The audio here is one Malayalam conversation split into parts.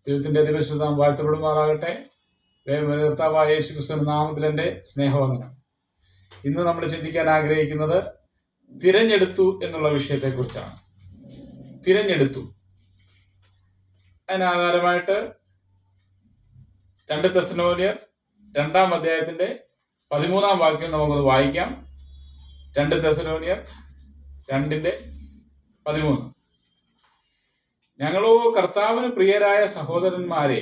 ദൈവത്തിന്റെ അതിപരിശുദ്ധം വാഴ്ത്തപ്പെടുമാറാകട്ടെ. കർത്താവായ യേശു ക്രിസ്തുവിന്റെ നാമത്തിൽ എൻ്റെ സ്നേഹവന്ദനം. ഇന്ന് നമ്മൾ ചിന്തിക്കാൻ ആഗ്രഹിക്കുന്നത് തിരഞ്ഞെടുത്തു എന്നുള്ള വിഷയത്തെക്കുറിച്ചാണ്. തിരഞ്ഞെടുത്തു. അതിനാധാരമായിട്ട് 2 തെസ്സലോനിയർ 2-ാം അധ്യായത്തിന്റെ 13-ാം വാക്യം നമുക്കത് വായിക്കാം. 2 തെസ്സലോനിയർ 2:13. ഞങ്ങളോ കർത്താവിന് പ്രിയരായ സഹോദരന്മാരെ,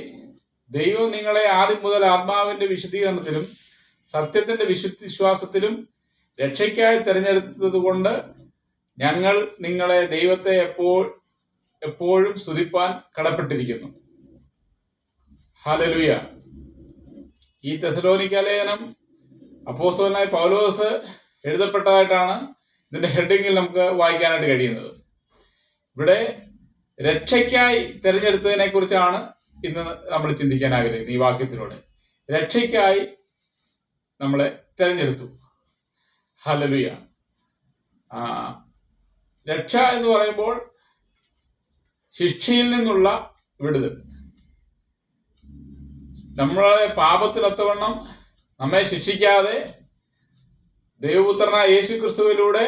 ദൈവം നിങ്ങളെ ആദ്യം മുതൽ ആത്മാവിന്റെ വിശുദ്ധീകരണത്തിലും സത്യത്തിന്റെ വിശ്വാസത്തിലും രക്ഷയ്ക്കായി തിരഞ്ഞെടുത്തത് കൊണ്ട് ഞങ്ങൾ നിങ്ങളെ ദൈവത്തെ എപ്പോഴും സ്തുതിപ്പാൻ കടപ്പെട്ടിരിക്കുന്നു. ഹല്ലേലൂയ. ഈ തെസ്സലോനിക്ക ലേഖനം അപ്പോസ്തലനായ പൗലോസ് എഴുതപ്പെട്ടതായിട്ടാണ് ഇതിന്റെ ഹെഡിങ്ങിൽ നമുക്ക് വായിക്കാനായിട്ട് കഴിയുന്നത്. ഇവിടെ രക്ഷയ്ക്കായി തിരഞ്ഞെടുത്തതിനെ കുറിച്ചാണ് ഇന്ന് നമ്മൾ ചിന്തിക്കാൻ ആഗ്രഹിക്കുന്നത്. ഈ വാക്യത്തിലൂടെ രക്ഷയ്ക്കായി നമ്മളെ തിരഞ്ഞെടുത്തു. ഹല്ലേലൂയ. രക്ഷ എന്ന് പറയുമ്പോൾ ശിക്ഷയിൽ നിന്നുള്ള വിടുതൽ. നമ്മളെ പാപത്തിനൊത്തവണ്ണം നമ്മെ ശിക്ഷിക്കാതെ ദൈവപുത്രനായ യേശു ക്രിസ്തുവിലൂടെ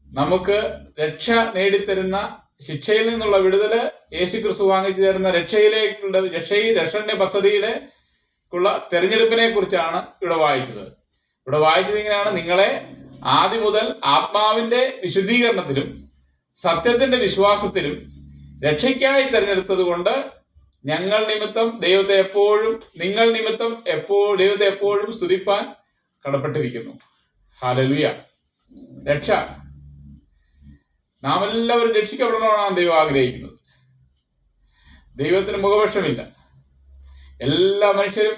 നമുക്ക് രക്ഷ നേടിത്തരുന്ന, ശിക്ഷയിൽ നിന്നുള്ള വിടുതല് യേശു ക്രിസ്തു വാങ്ങിച്ചു തരുന്ന രക്ഷന്റെ പദ്ധതിയുടെ തെരഞ്ഞെടുപ്പിനെ കുറിച്ചാണ് ഇവിടെ വായിച്ചത്. ഇവിടെ വായിച്ചത് ഇങ്ങനെയാണ്: നിങ്ങളെ ആദ്യം മുതൽ ആത്മാവിന്റെ വിശുദ്ധീകരണത്തിലും സത്യത്തിന്റെ വിശ്വാസത്തിലും രക്ഷയ്ക്കായി തിരഞ്ഞെടുത്തത് കൊണ്ട് ഞങ്ങൾ നിമിത്തം ദൈവത്തെ എപ്പോഴും സ്തുതിപ്പാൻ കടപ്പെട്ടിരിക്കുന്നു. ഹല്ലേലൂയ. രക്ഷ. നാം എല്ലാവരും രക്ഷിക്കപ്പെടണമെന്നാണ് ദൈവം ആഗ്രഹിക്കുന്നത്. ദൈവത്തിന് മുഖപക്ഷമില്ല. എല്ലാ മനുഷ്യരും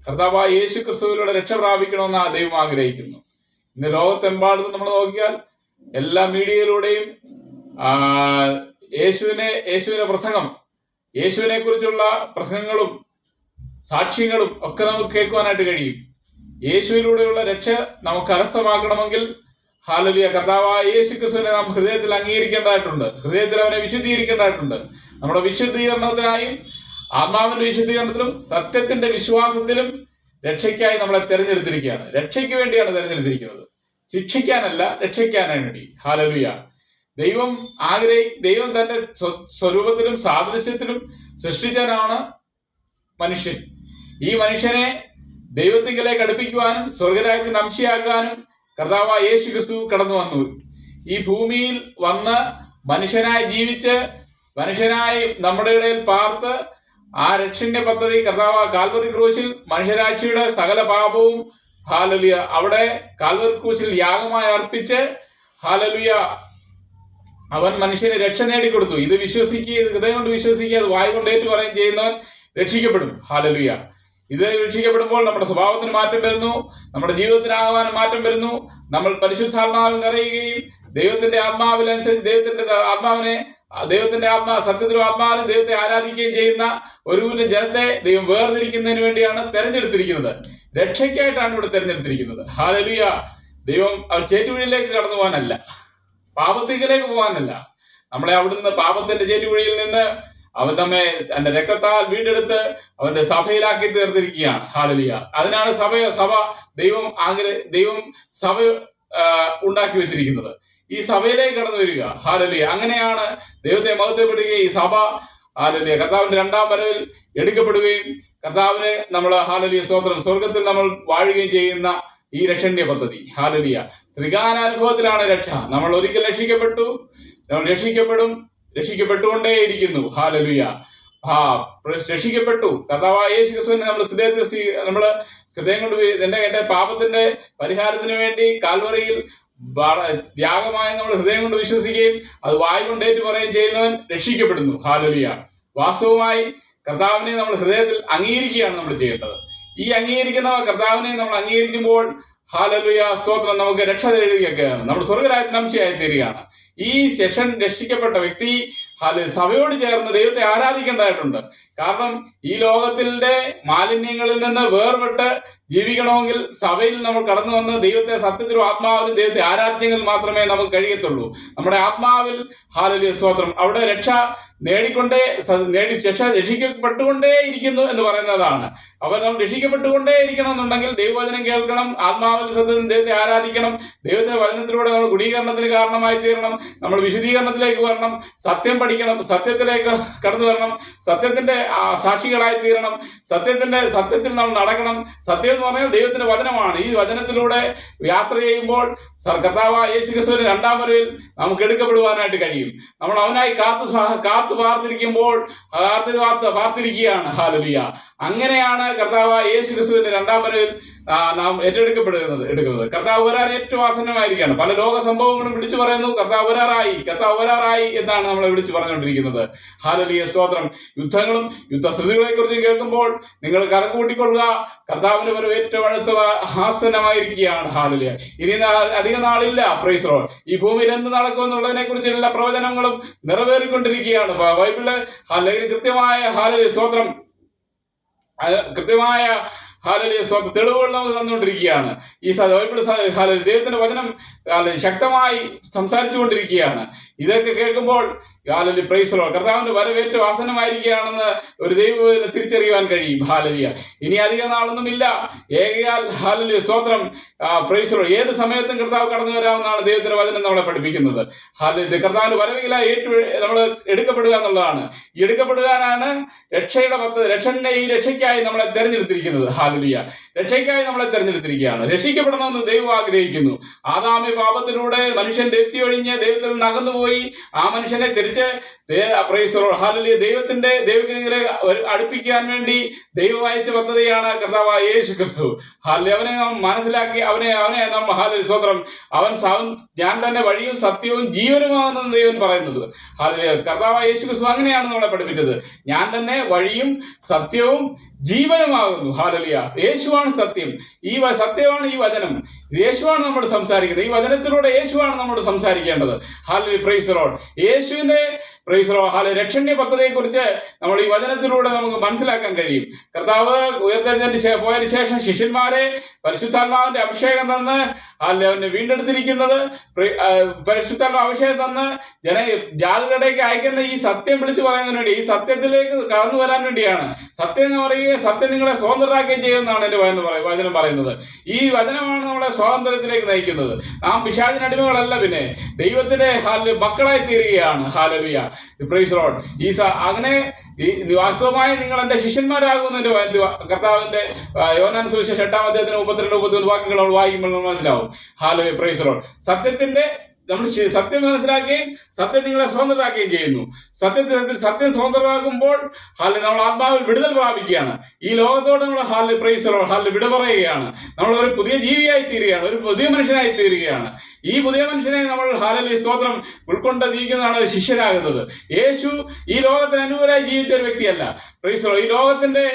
കർത്താവായ യേശു ക്രിസ്തുവിലൂടെ രക്ഷ പ്രാപിക്കണമെന്നാണ് ദൈവം ആഗ്രഹിക്കുന്നു. ഇന്ന് ലോകത്തെമ്പാടും നമ്മൾ നോക്കിയാൽ എല്ലാ മീഡിയയിലൂടെയും യേശുവിന്റെ പ്രസംഗം, യേശുവിനെ കുറിച്ചുള്ള പ്രസംഗങ്ങളും സാക്ഷ്യങ്ങളും ഒക്കെ നമുക്ക് കേൾക്കുവാനായിട്ട് കഴിയും. യേശുവിലൂടെയുള്ള രക്ഷ നമുക്ക് കരസ്ഥമാക്കണമെങ്കിൽ ഹല്ലേലൂയ, കർത്താവായ യേശു ക്രിസ്തുവിനെ നാം ഹൃദയത്തിൽ അംഗീകരിക്കേണ്ടതായിട്ടുണ്ട്. ഹൃദയത്തിൽ അവനെ വിശുദ്ധീകരിക്കേണ്ടതായിട്ടുണ്ട്. നമ്മുടെ വിശുദ്ധീകരണത്തിനായും ആത്മാവിന്റെ വിശുദ്ധീകരണത്തിലും സത്യത്തിന്റെ വിശ്വാസത്തിലും രക്ഷയ്ക്കായി നമ്മളെ തെരഞ്ഞെടുത്തിരിക്കുകയാണ്. രക്ഷയ്ക്ക് വേണ്ടിയാണ് തെരഞ്ഞെടുത്തിരിക്കുന്നത്, ശിക്ഷിക്കാനല്ല, രക്ഷയ്ക്കാനാണ് വേണ്ടി. ഹല്ലേലൂയ. ദൈവം തന്റെ സ്വരൂപത്തിലും സാദൃശ്യത്തിലും സൃഷ്ടിച്ചവനാണ് മനുഷ്യൻ. ഈ മനുഷ്യനെ ദൈവത്തിങ്കലേക്ക് അടുപ്പിക്കുവാനും സ്വർഗരാജ്യത്തിന് അംശയാക്കാനും കർത്താവായ യേശു ക്രിസ്തു കടന്നു വന്നു. ഈ ഭൂമിയിൽ വന്ന് മനുഷ്യനായി ജീവിച്ച് മനുഷ്യനായി നമ്മുടെ ഇടയിൽ പാർത്ത് ആ രക്ഷന്റെ പദ്ധതി കർത്താവ് കാൽവറി ക്രൂശിൽ മനുഷ്യരാശിയുടെ സകല പാപവും ഹല്ലേലൂയ അവിടെ കാൽവറി ക്രൂശിൽ യാഗമായി അർപ്പിച്ച് ഹല്ലേലൂയ അവൻ മനുഷ്യന് രക്ഷ നേടിക്കൊടുത്തു. ഇത് വിശ്വസിക്കുക, ഹൃദയം കൊണ്ട് വിശ്വസിക്കുക, അത് വായ കൊണ്ട് ഏറ്റു പറയുകയും ചെയ്യുന്നവൻ രക്ഷിക്കപ്പെടും. ഹല്ലേലൂയ. ഇത് രക്ഷിക്കപ്പെടുമ്പോൾ നമ്മുടെ സ്വഭാവത്തിന് മാറ്റം വരുന്നു, നമ്മുടെ ജീവിതത്തിനാകാനും മാറ്റം വരുന്നു. നമ്മൾ പരിശുദ്ധാത്മാവിൽ നിറയുകയും ദൈവത്തിന്റെ ആത്മാവിനനുസരിച്ച് ദൈവത്തിന്റെ സത്യത്തിലും ആത്മാവിലും ദൈവത്തെ ആരാധിക്കുകയും ചെയ്യുന്ന ഒരു കൂട്ടം ജനത്തെ ദൈവം വേർതിരിക്കുന്നതിന് വേണ്ടിയാണ് തെരഞ്ഞെടുത്തിരിക്കുന്നത്. രക്ഷയ്ക്കായിട്ടാണ് ഇവിടെ തെരഞ്ഞെടുത്തിരിക്കുന്നത്. ഹല്ലേലൂയ. ദൈവം അവർ ചേറ്റുവഴിയിലേക്ക് കടന്നു പോകാനല്ല, പാപത്തിലേക്ക് പോകാനല്ല, നമ്മളെ അവിടുന്ന് പാപത്തിന്റെ ചേറ്റുവഴിയിൽ നിന്ന് അവൻ നമ്മെ തന്റെ രക്തത്താൽ വീണ്ടെടുത്ത് അവന്റെ സഭയിലാക്കി തീർത്തിരിക്കുകയാണ്. ഹല്ലേലൂയ. അതിനാണ് ദൈവം സഭ ഉണ്ടാക്കി വെച്ചിരിക്കുന്നത്. ഈ സഭയിലേക്ക് കടന്നു വരിക. ഹല്ലേലൂയ. അങ്ങനെയാണ് ദൈവത്തെ മഹത്വപ്പെടുകയും ഈ സഭ ഹല്ലേലൂയ കർത്താവിന്റെ 2-ാം വരവിൽ എടുക്കപ്പെടുകയും കർത്താവിനെ നമ്മൾ ഹല്ലേലൂയ സ്തോത്രം സ്വർഗത്തിൽ നമ്മൾ വാഴുകയും ചെയ്യുന്ന ഈ രക്ഷന്റെ പദ്ധതി. ഹല്ലേലൂയ. ത്രികാലാനുഭവത്തിലാണ് രക്ഷ. നമ്മൾ ഒരിക്കൽ രക്ഷിക്കപ്പെട്ടു, നമ്മൾ രക്ഷിക്കപ്പെട്ടുകൊണ്ടേയിരിക്കുന്നു. ഹല്ലേലൂയ. രക്ഷിക്കപ്പെട്ടു. കർത്താവായ യേശു ക്രിസ്തുവിനെ നമ്മൾ ഹൃദയം കൊണ്ട് എന്റെ പാപത്തിന്റെ പരിഹാരത്തിന് വേണ്ടി കാൽവറിയിൽ ത്യാഗമായി നമ്മൾ ഹൃദയം കൊണ്ട് വിശ്വസിക്കുകയും അത് വായ കൊണ്ട് ഏറ്റു പറയുകയും ചെയ്യുന്നവൻ രക്ഷിക്കപ്പെടുന്നു. ഹല്ലേലൂയ. വാസ്തവമായി കർത്താവിനെ നമ്മൾ ഹൃദയത്തിൽ അംഗീകരിക്കുകയാണ് നമ്മൾ ചെയ്യേണ്ടത്. ഈ കർത്താവിനെ നമ്മൾ അംഗീകരിക്കുമ്പോൾ ഹല്ലേലൂയ സ്തോത്രം നമുക്ക് രക്ഷ നേടുകയൊക്കെയാണ്, നമ്മൾ സ്വർഗരാജ്യത്തിന് അംശയായി തീരുകയാണ്. ഈ രക്ഷിക്കപ്പെട്ട വ്യക്തി സഭയോട് ചേർന്ന് ദൈവത്തെ ആരാധിക്കേണ്ടതായിട്ടുണ്ട്. കാരണം ഈ ലോകത്തിന്റെ മാലിന്യങ്ങളിൽ നിന്ന് വേർപെട്ട് ജീവിക്കണമെങ്കിൽ സഭയിൽ നമ്മൾ കടന്നു വന്ന് ദൈവത്തെ സത്യത്തിലും ആത്മാവിലും ദൈവത്തെ ആരാധിച്ചെങ്കിൽ മാത്രമേ നമുക്ക് കഴിയത്തുള്ളൂ. നമ്മുടെ ആത്മാവിൽ ഹല്ലേലൂയ സ്തോത്രം അവിടെ രക്ഷ രക്ഷിക്കപ്പെട്ടുകൊണ്ടേ ഇരിക്കുന്നു എന്ന് പറയുന്നതാണ്. അപ്പോൾ നമ്മൾ രക്ഷിക്കപ്പെട്ടുകൊണ്ടേ ഇരിക്കണം എന്നുണ്ടെങ്കിൽ ദൈവവചനം കേൾക്കണം, ആത്മാവിൽ സത്യത്തിൽ ദൈവത്തെ ആരാധിക്കണം, ദൈവത്തിന്റെ വചനത്തിലൂടെ നമ്മൾ ഗുണീകരണത്തിന് കാരണമായി തീരണം, നമ്മൾ വിശദീകരണത്തിലേക്ക് വരണം, സത്യം പഠിക്കണം, സത്യത്തിലേക്ക് കടന്നു വരണം, സത്യത്തിന്റെ സാക്ഷികളായി തീരണം, സത്യത്തിൽ നമ്മൾ നടക്കണം. സത്യം എന്ന് പറഞ്ഞാൽ ദൈവത്തിന്റെ വചനമാണ്. ഈ വചനത്തിലൂടെ യാത്ര ചെയ്യുമ്പോൾ കർത്താവായ യേശു ക്രിസ്തുവിന്റെ രണ്ടാം വരവിൽ നമുക്ക് എടുക്കപ്പെടുവാനായിട്ട് കഴിയും. നമ്മൾ അവനായി കാത്തു പാർത്തിരിക്കുകയാണ്. ഹല്ലേലൂയ. അങ്ങനെയാണ് കർത്താവായ യേശു ക്രിസ്തുവിന്റെ രണ്ടാം വരവിൽ നാം എടുക്കുന്നത്. കർത്താവ് വരാൻ ഏറ്റവും ആസന്നമായിരിക്കുകയാണ്. പല ലോക സംഭവങ്ങളും വിളിച്ചു പറയുന്നു കർത്താവ് വരാറായി എന്നാണ് നമ്മളെ വിളിച്ചു പറഞ്ഞുകൊണ്ടിരിക്കുന്നത്. ഹല്ലേലൂയ, സ്തോത്രം. യുദ്ധങ്ങളും യുദ്ധശ്രുതികളെ കുറിച്ചും കേൾക്കുമ്പോൾ നിങ്ങൾ കണക്കുകൂട്ടിക്കൊള്ളുക, കർത്താവിന്റെ വരവ് ഏറ്റവും അടുത്ത ആസന്നമായിരിക്കുകയാണ്. ഹല്ലേലൂയ. ഇനി അധിക നാളില്ല. Price Lord. ഈ ഭൂമിയിൽ എന്ത് നടക്കുമെന്നുള്ളതിനെ കുറിച്ചുള്ള എല്ലാ പ്രവചനങ്ങളും നിറവേറിക്കൊണ്ടിരിക്കുകയാണ്. ബൈബിളില് അല്ലെങ്കിൽ കൃത്യമായ ഹല്ലേലൂയ, സ്തോത്രം, കൃത്യമായ ഹല്ലേലൂയ, സ്തോത്രം, തെളിവുകൾ നമുക്ക് തന്നുകൊണ്ടിരിക്കുകയാണ്. ഈ ദൈവത്തിന്റെ വചനം ശക്തമായി സംസാരിച്ചു കൊണ്ടിരിക്കുകയാണ്. ഇതൊക്കെ കേൾക്കുമ്പോൾ ഹല്ലേലൂയ, പ്രൈസ് ലോർഡ്, കർത്താവിന്റെ വരവ് ഏറ്റവും ആസന്നമായിരിക്കുകയാണെന്ന് ഒരു ദൈവത്തിന് തിരിച്ചറിയുവാൻ കഴിയും. ഹല്ലേലൂയ. ഇനി അധിക നാളൊന്നുമില്ല. ഏകയാൽ ഹല്ലേലൂയ, സ്തോത്രം, പ്രൈസ് ലോർഡ്, ഏത് സമയത്തും കർത്താവ് കടന്നു വരാമെന്നാണ് ദൈവത്തിന്റെ വചനം നമ്മളെ പഠിപ്പിക്കുന്നത്. ഹല്ലേലൂയ. കർത്താവിന്റെ വരവിലായി നമ്മൾ എടുക്കപ്പെടുക എന്നുള്ളതാണ്. ഈ എടുക്കപ്പെടുവാനാണ് രക്ഷയുടെ പദ്ധതി. ഈ രക്ഷയ്ക്കായി നമ്മളെ തെരഞ്ഞെടുത്തിരിക്കുന്നത്. ഹല്ലേലൂയ. രക്ഷയ്ക്കായി നമ്മളെ തെരഞ്ഞെടുത്തിരിക്കുകയാണ്. രക്ഷിക്കപ്പെടണമെന്ന് ദൈവം ആഗ്രഹിക്കുന്നു. ആദാമി പാപത്തിലൂടെ മനുഷ്യൻ ദൈവത്തെ ഒഴിഞ്ഞ് ദൈവത്തിൽ നിന്ന് അകന്നുപോയി. ആ മനുഷ്യനെ പ്രൈസ് ലോർഡ്, ഹല്ലേലൂയ, ദൈവത്തിനെ അടുപ്പിക്കാൻ വേണ്ടി ദൈവം അയച്ച പദ്ധതിയാണ് കർത്താവായ യേശു ക്രിസ്തു. ഹല്ലേലൂയ. അവനെ നാം മനസ്സിലാക്കി അവനെ നാം ഹല്ലേലൂയ, സ്തോത്രം, ഞാൻ തന്നെ വഴിയും സത്യവും ജീവനുമാണെന്ന് ദൈവം പറയുന്നത്. ഹല്ലേലൂയ. കർത്താവായ യേശു ക്രിസ്തു അങ്ങനെയാണ് നമ്മളെ പഠിപ്പിച്ചത്. ഞാൻ തന്നെ വഴിയും സത്യവും ജീവനുമാകുന്നു. ഹല്ലേലൂയ. യേശുവാണ് സത്യം. ഈ സത്യമാണ് ഈ വചനം. യേശുവാണ് നമ്മോട് സംസാരിക്കുന്നത്. ഈ വചനത്തിലൂടെ യേശുവാണ് നമ്മോട് സംസാരിക്കേണ്ടത്. ഹല്ലേലൂയ, പ്രൈസ് ലോർഡ്. യേശുവിന്റെ പ്രൈസ് ലോർഡ്, ഹല്ലേലൂയ, രക്ഷണ്യ പദ്ധതിയെ കുറിച്ച് നമ്മൾ ഈ വചനത്തിലൂടെ നമുക്ക് മനസ്സിലാക്കാൻ കഴിയും. കർത്താവ് ഉയർത്തെഴുന്നേറ്റ് പോയതിനു ശേഷം ശിഷ്യന്മാരെ പരിശുദ്ധാത്മാവിന്റെ അഭിഷേകം തന്ന് അവനെ വീണ്ടെടുത്തിരിക്കുന്നത്, പരിശുദ്ധാത്മാ അഭിഷേകം തന്ന് ജാതികളിലേക്ക് അയക്കുന്ന ഈ സത്യം വിളിച്ചു പറയുന്നതിന് വേണ്ടി, ഈ സത്യത്തിലേക്ക് കടന്നു വരാൻ വേണ്ടിയാണ്. സത്യം എന്ന് പറയുകയും സത്യം നിങ്ങളെ സ്വതന്ത്രരാക്കുകയും ചെയ്യുമെന്നാണ് എന്റെ വചനം പറയുന്നത്. ഈ വചനമാണ് നമ്മളെ സ്വാതന്ത്ര്യത്തിലേക്ക് നയിക്കുന്നത്. നാം പിശാചിന് അടിമകളല്ല, പിന്നെ ദൈവത്തിന്റെ മക്കളായി തീരുകയാണ്. ഹല്ലേലൂയ, പ്രൈസ് ലോർഡ്. അങ്ങനെ വാസ്തവമായി നിങ്ങൾ എന്റെ ശിഷ്യന്മാരാകുന്നതിന്റെ കർത്താവിന്റെ യോഹന്നാൻ സുവിശേഷം 8-ാം അധ്യായത്തിന് 32-33 വാക്യങ്ങൾ നമ്മൾ വായിക്കുമ്പോൾ മനസ്സിലാവും. ഹല്ലേലൂയ, പ്രൈസ് ലോർഡ്. നമ്മൾ സത്യം മനസ്സിലാക്കുകയും സത്യം നിങ്ങളെ സ്വതന്ത്രരാക്കുകയും ചെയ്യുന്നു. സത്യം സ്വതന്ത്രമാകുമ്പോൾ നമ്മൾ ആത്മാവിൽ വിടുതൽ പ്രാപിക്കുകയാണ്. ഈ ലോകത്തോട് നമ്മൾ പ്രൈസ് ലോർഡ്, വിട പറയുകയാണ്. നമ്മൾ ഒരു പുതിയ ജീവിയായി തീരുകയാണ്, ഒരു പുതിയ മനുഷ്യനായി തീരുകയാണ്. ഈ പുതിയ മനുഷ്യനെ നമ്മൾ ഹല്ലേലൂയ, സ്തോത്രം, ഉൾക്കൊണ്ട് ജീവിക്കുന്നതാണ് ശിഷ്യനാകുന്നത്. യേശു ഈ ലോകത്തിന് അനുകൂലമായി ജീവിച്ച ഒരു വ്യക്തിയല്ല. Praise Lord. ഈ ലോകത്തിന്റെ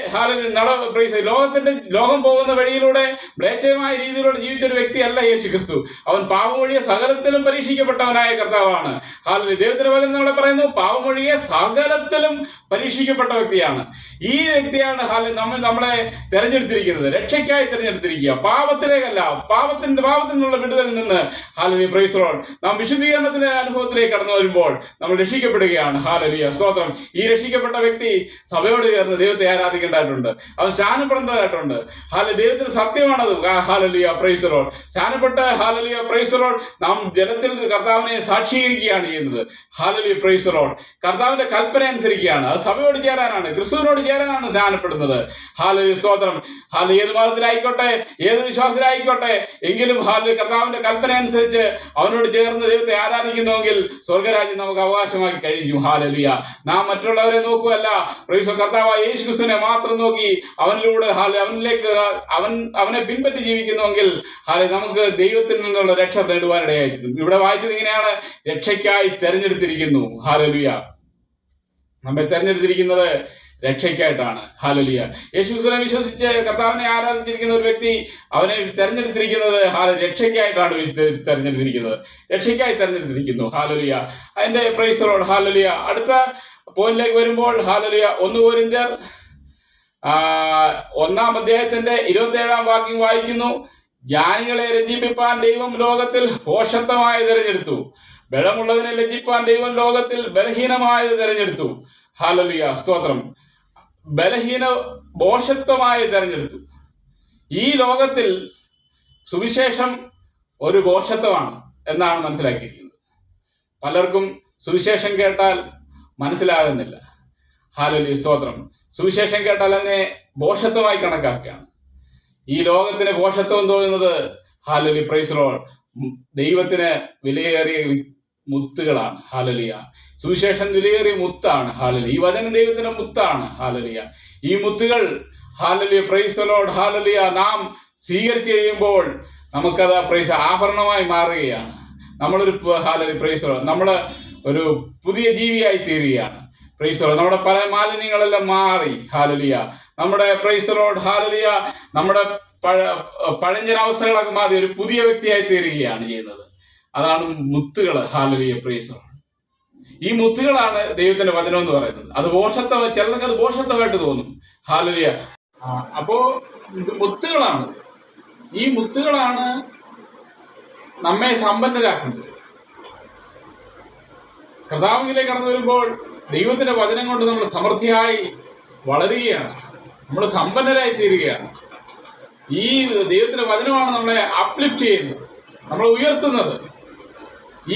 ലോകം പോകുന്ന വഴിയിലൂടെ മ്ലേച്ഛമായ രീതിയിലൂടെ ജീവിച്ച ഒരു വ്യക്തിയല്ല യേശു ക്രിസ്തു. അവൻ പാപമൊഴിയെ സകലത്തിലും പരീക്ഷിക്കപ്പെട്ടവനായ കർത്താവാണ്. ഹല്ലേലൂയ. ദൈവത്തിന്റെ വചനം നമ്മളെ പറയുന്നു, പാപമൊഴിയെ സകലത്തിലും പരീക്ഷിക്കപ്പെട്ട വ്യക്തിയാണ്. ഈ വ്യക്തിയാണ് നമ്മളെ തെരഞ്ഞെടുത്തിരിക്കുന്നത്, രക്ഷയ്ക്കായി തെരഞ്ഞെടുത്തിരിക്കുക, പാപത്തിലേക്കല്ല. പാപത്തിനുള്ള വിടുതലിൽ നിന്ന് ഹല്ലേലൂയ, പ്രൈസ് ലോർഡ്, നാം വിശുദ്ധീകരണത്തിന്റെ അനുഭവത്തിലേക്ക് കടന്നു വരുമ്പോൾ നമ്മൾ രക്ഷിക്കപ്പെടുകയാണ്. ഹല്ലേലൂയ, സ്തോത്രം. ഈ രക്ഷിക്കപ്പെട്ട വ്യക്തി സഭയോട് ചേർന്ന് ദൈവത്തെ ആരാധിക്കേണ്ടതായിട്ടുണ്ട്. അവൻ സ്നാനപ്പെടേണ്ടതായിട്ടുണ്ട്. ദൈവത്തിന് സത്യമാണത്. Hallelujah, praise Lord. സ്നാനപ്പെട്ട് ഹല്ലേലൂയ, പ്രൈസ് ലോർഡ്, നാം ജലത്തിൽ കർത്താവിനെ സാക്ഷീകരിക്കുകയാണ് ചെയ്യുന്നത്. Hallelujah, praise Lord. കർത്താവിന്റെ കൽപ്പന അനുസരിക്കുകയാണ്. അത് സഭയോട് ചേരാനാണ്, ക്രിസ്തുവിനോട് ചേരാനാണ് സ്നാനപ്പെടുന്നത്. ഹല്ലേലൂയ, സ്തോത്രം. ഏത് മതത്തിലായിക്കോട്ടെ, ഏത് വിശ്വാസത്തിലായിക്കോട്ടെ, എങ്കിലും കർത്താവിന്റെ കൽപ്പന അനുസരിച്ച് അവനോട് ചേർന്ന് ദൈവത്തെ ആരാധിക്കുന്നുവെങ്കിൽ സ്വർഗരാജ്യം നമുക്ക് അവകാശമാക്കി കഴിഞ്ഞു. ഹല്ലേലൂയ. നാം മറ്റുള്ളവരെ നോക്കുകയല്ല, പ്രൈസ് കർത്താവായ യേശു ക്രിസ്തുവിനെ മാത്രം നോക്കി അവനിലൂടെ അവനെ പിൻപറ്റി ജീവിക്കുന്നുവെങ്കിൽ നമുക്ക് ദൈവത്തിൽ നിന്നുള്ള രക്ഷ നേടുവാനിടയായിരിക്കും. ഇവിടെ വായിച്ചത് ഇങ്ങനെയാണ്, രക്ഷയ്ക്കായി തെരഞ്ഞെടുത്തിരിക്കുന്നു. ഹല്ലേലൂയ. നമ്മെ തെരഞ്ഞെടുത്തിരിക്കുന്നത് രക്ഷയ്ക്കായിട്ടാണ്. ഹല്ലേലൂയ. യേശു ക്രിസ്തുവിനെ വിശ്വസിച്ച് കർത്താവിനെ ആരാധിച്ചിരിക്കുന്ന ഒരു വ്യക്തി അവനെ തെരഞ്ഞെടുത്തിരിക്കുന്നത് രക്ഷയ്ക്കായിട്ടാണ് തെരഞ്ഞെടുത്തിരിക്കുന്നത്. രക്ഷയ്ക്കായി തെരഞ്ഞെടുത്തിരിക്കുന്നു. ഹല്ലേലൂയ. അതിന്റെ പ്രൈസ് ലോർഡ്. ഹല്ലേലൂയ. അടുത്ത പോയിന്റിലേക്ക് വരുമ്പോൾ ഹല്ലേലൂയ, 1 കൊരിന്ത്യർ 1-ാം അധ്യായത്തിന്റെ 27-ാം വാക്യം വായിക്കുന്നു. ജ്ഞാനികളെ രഞ്ജിപ്പിപ്പാൻ ദൈവം ലോകത്തിൽ ഭോഷത്വമായി തിരഞ്ഞെടുത്തു, ബലമുള്ളതിനെ ലജ്ജിപ്പാൻ ദൈവം ലോകത്തിൽ ബലഹീനമായത് തെരഞ്ഞെടുത്തു. ഹല്ലേലൂയ, സ്തോത്രം. ഭോഷത്വമായി തെരഞ്ഞെടുത്തു. ഈ ലോകത്തിൽ സുവിശേഷം ഒരു ഭോഷത്വമാണ് എന്നാണ് മനസ്സിലാക്കിയിരിക്കുന്നത്. പലർക്കും സുവിശേഷം കേട്ടാൽ മനസ്സിലാകുന്നില്ല. ഹല്ലേലൂയ, സ്തോത്രം. സുവിശേഷം കേട്ടാൽ അതിനെ ഭോഷത്വമായി കണക്കാക്കുകയാണ്. ഈ ലോകത്തിന് ഭോഷത്വം തോന്നുന്നത്, ഹല്ലേലൂയ, പ്രൈസ് ദി ലോർഡ്, ദൈവത്തിന് വിലയേറിയ മുത്തുകളാണ്. ഹല്ലേലൂയ, സുവിശേഷം വിലയേറിയ മുത്താണ്. ഹല്ലേലൂയ, ഈ വചനം ദൈവത്തിന്റെ മുത്താണ്. ഹല്ലേലൂയ, ഈ മുത്തുകൾ, hallelujah, praise the Lord, hallelujah, നാം സ്വീകരിച്ചു കഴിയുമ്പോൾ നമുക്കത് പ്രൈസ് ആഭരണമായി മാറുകയാണ്. നമ്മളൊരു ഹല്ലേലൂയ, പ്രൈസ് ദി ലോർഡ്, നമ്മൾ ഒരു പുതിയ ജീവിയായി തീരുകയാണ്. പ്രൈസ് ദി ലോർഡ്, നമ്മുടെ പല മാലിന്യങ്ങളെല്ലാം മാറി. ഹല്ലേലൂയ, നമ്മുടെ പ്രൈസ് ദി ലോർഡ്, ഹല്ലേലൂയ, നമ്മുടെ പഴഞ്ചനാവസ്ഥകളൊക്കെ മാറി ഒരു പുതിയ വ്യക്തിയായി തീരുകയാണ് ചെയ്യുന്നത്. അതാണ് മുത്തുകൾ. Hallelujah, praise the Lord. ഈ മുത്തുകളാണ് ദൈവത്തിന്റെ വചനം എന്ന് പറയുന്നത്. അത് ചിലർക്ക് അത് ഭോഷത്വമായിട്ട് തോന്നും. ഹല്ലേലൂയ. അപ്പോ മുത്തുകളാണ്, ഈ മുത്തുകളാണ് നമ്മെ സമ്പന്നരാക്കുന്നത്. കർത്താവിലേക്ക് കടന്നു വരുമ്പോൾ ദൈവത്തിന്റെ വചനം കൊണ്ട് നമ്മൾ സമൃദ്ധിയായി വളരുകയാണ്, നമ്മൾ സമ്പന്നരായി തീരുകയാണ്. ഈ ദൈവത്തിന്റെ വചനമാണ് നമ്മളെ അപ്ലിഫ്റ്റ് ചെയ്യുന്നത്, നമ്മളെ ഉയർത്തുന്നത്.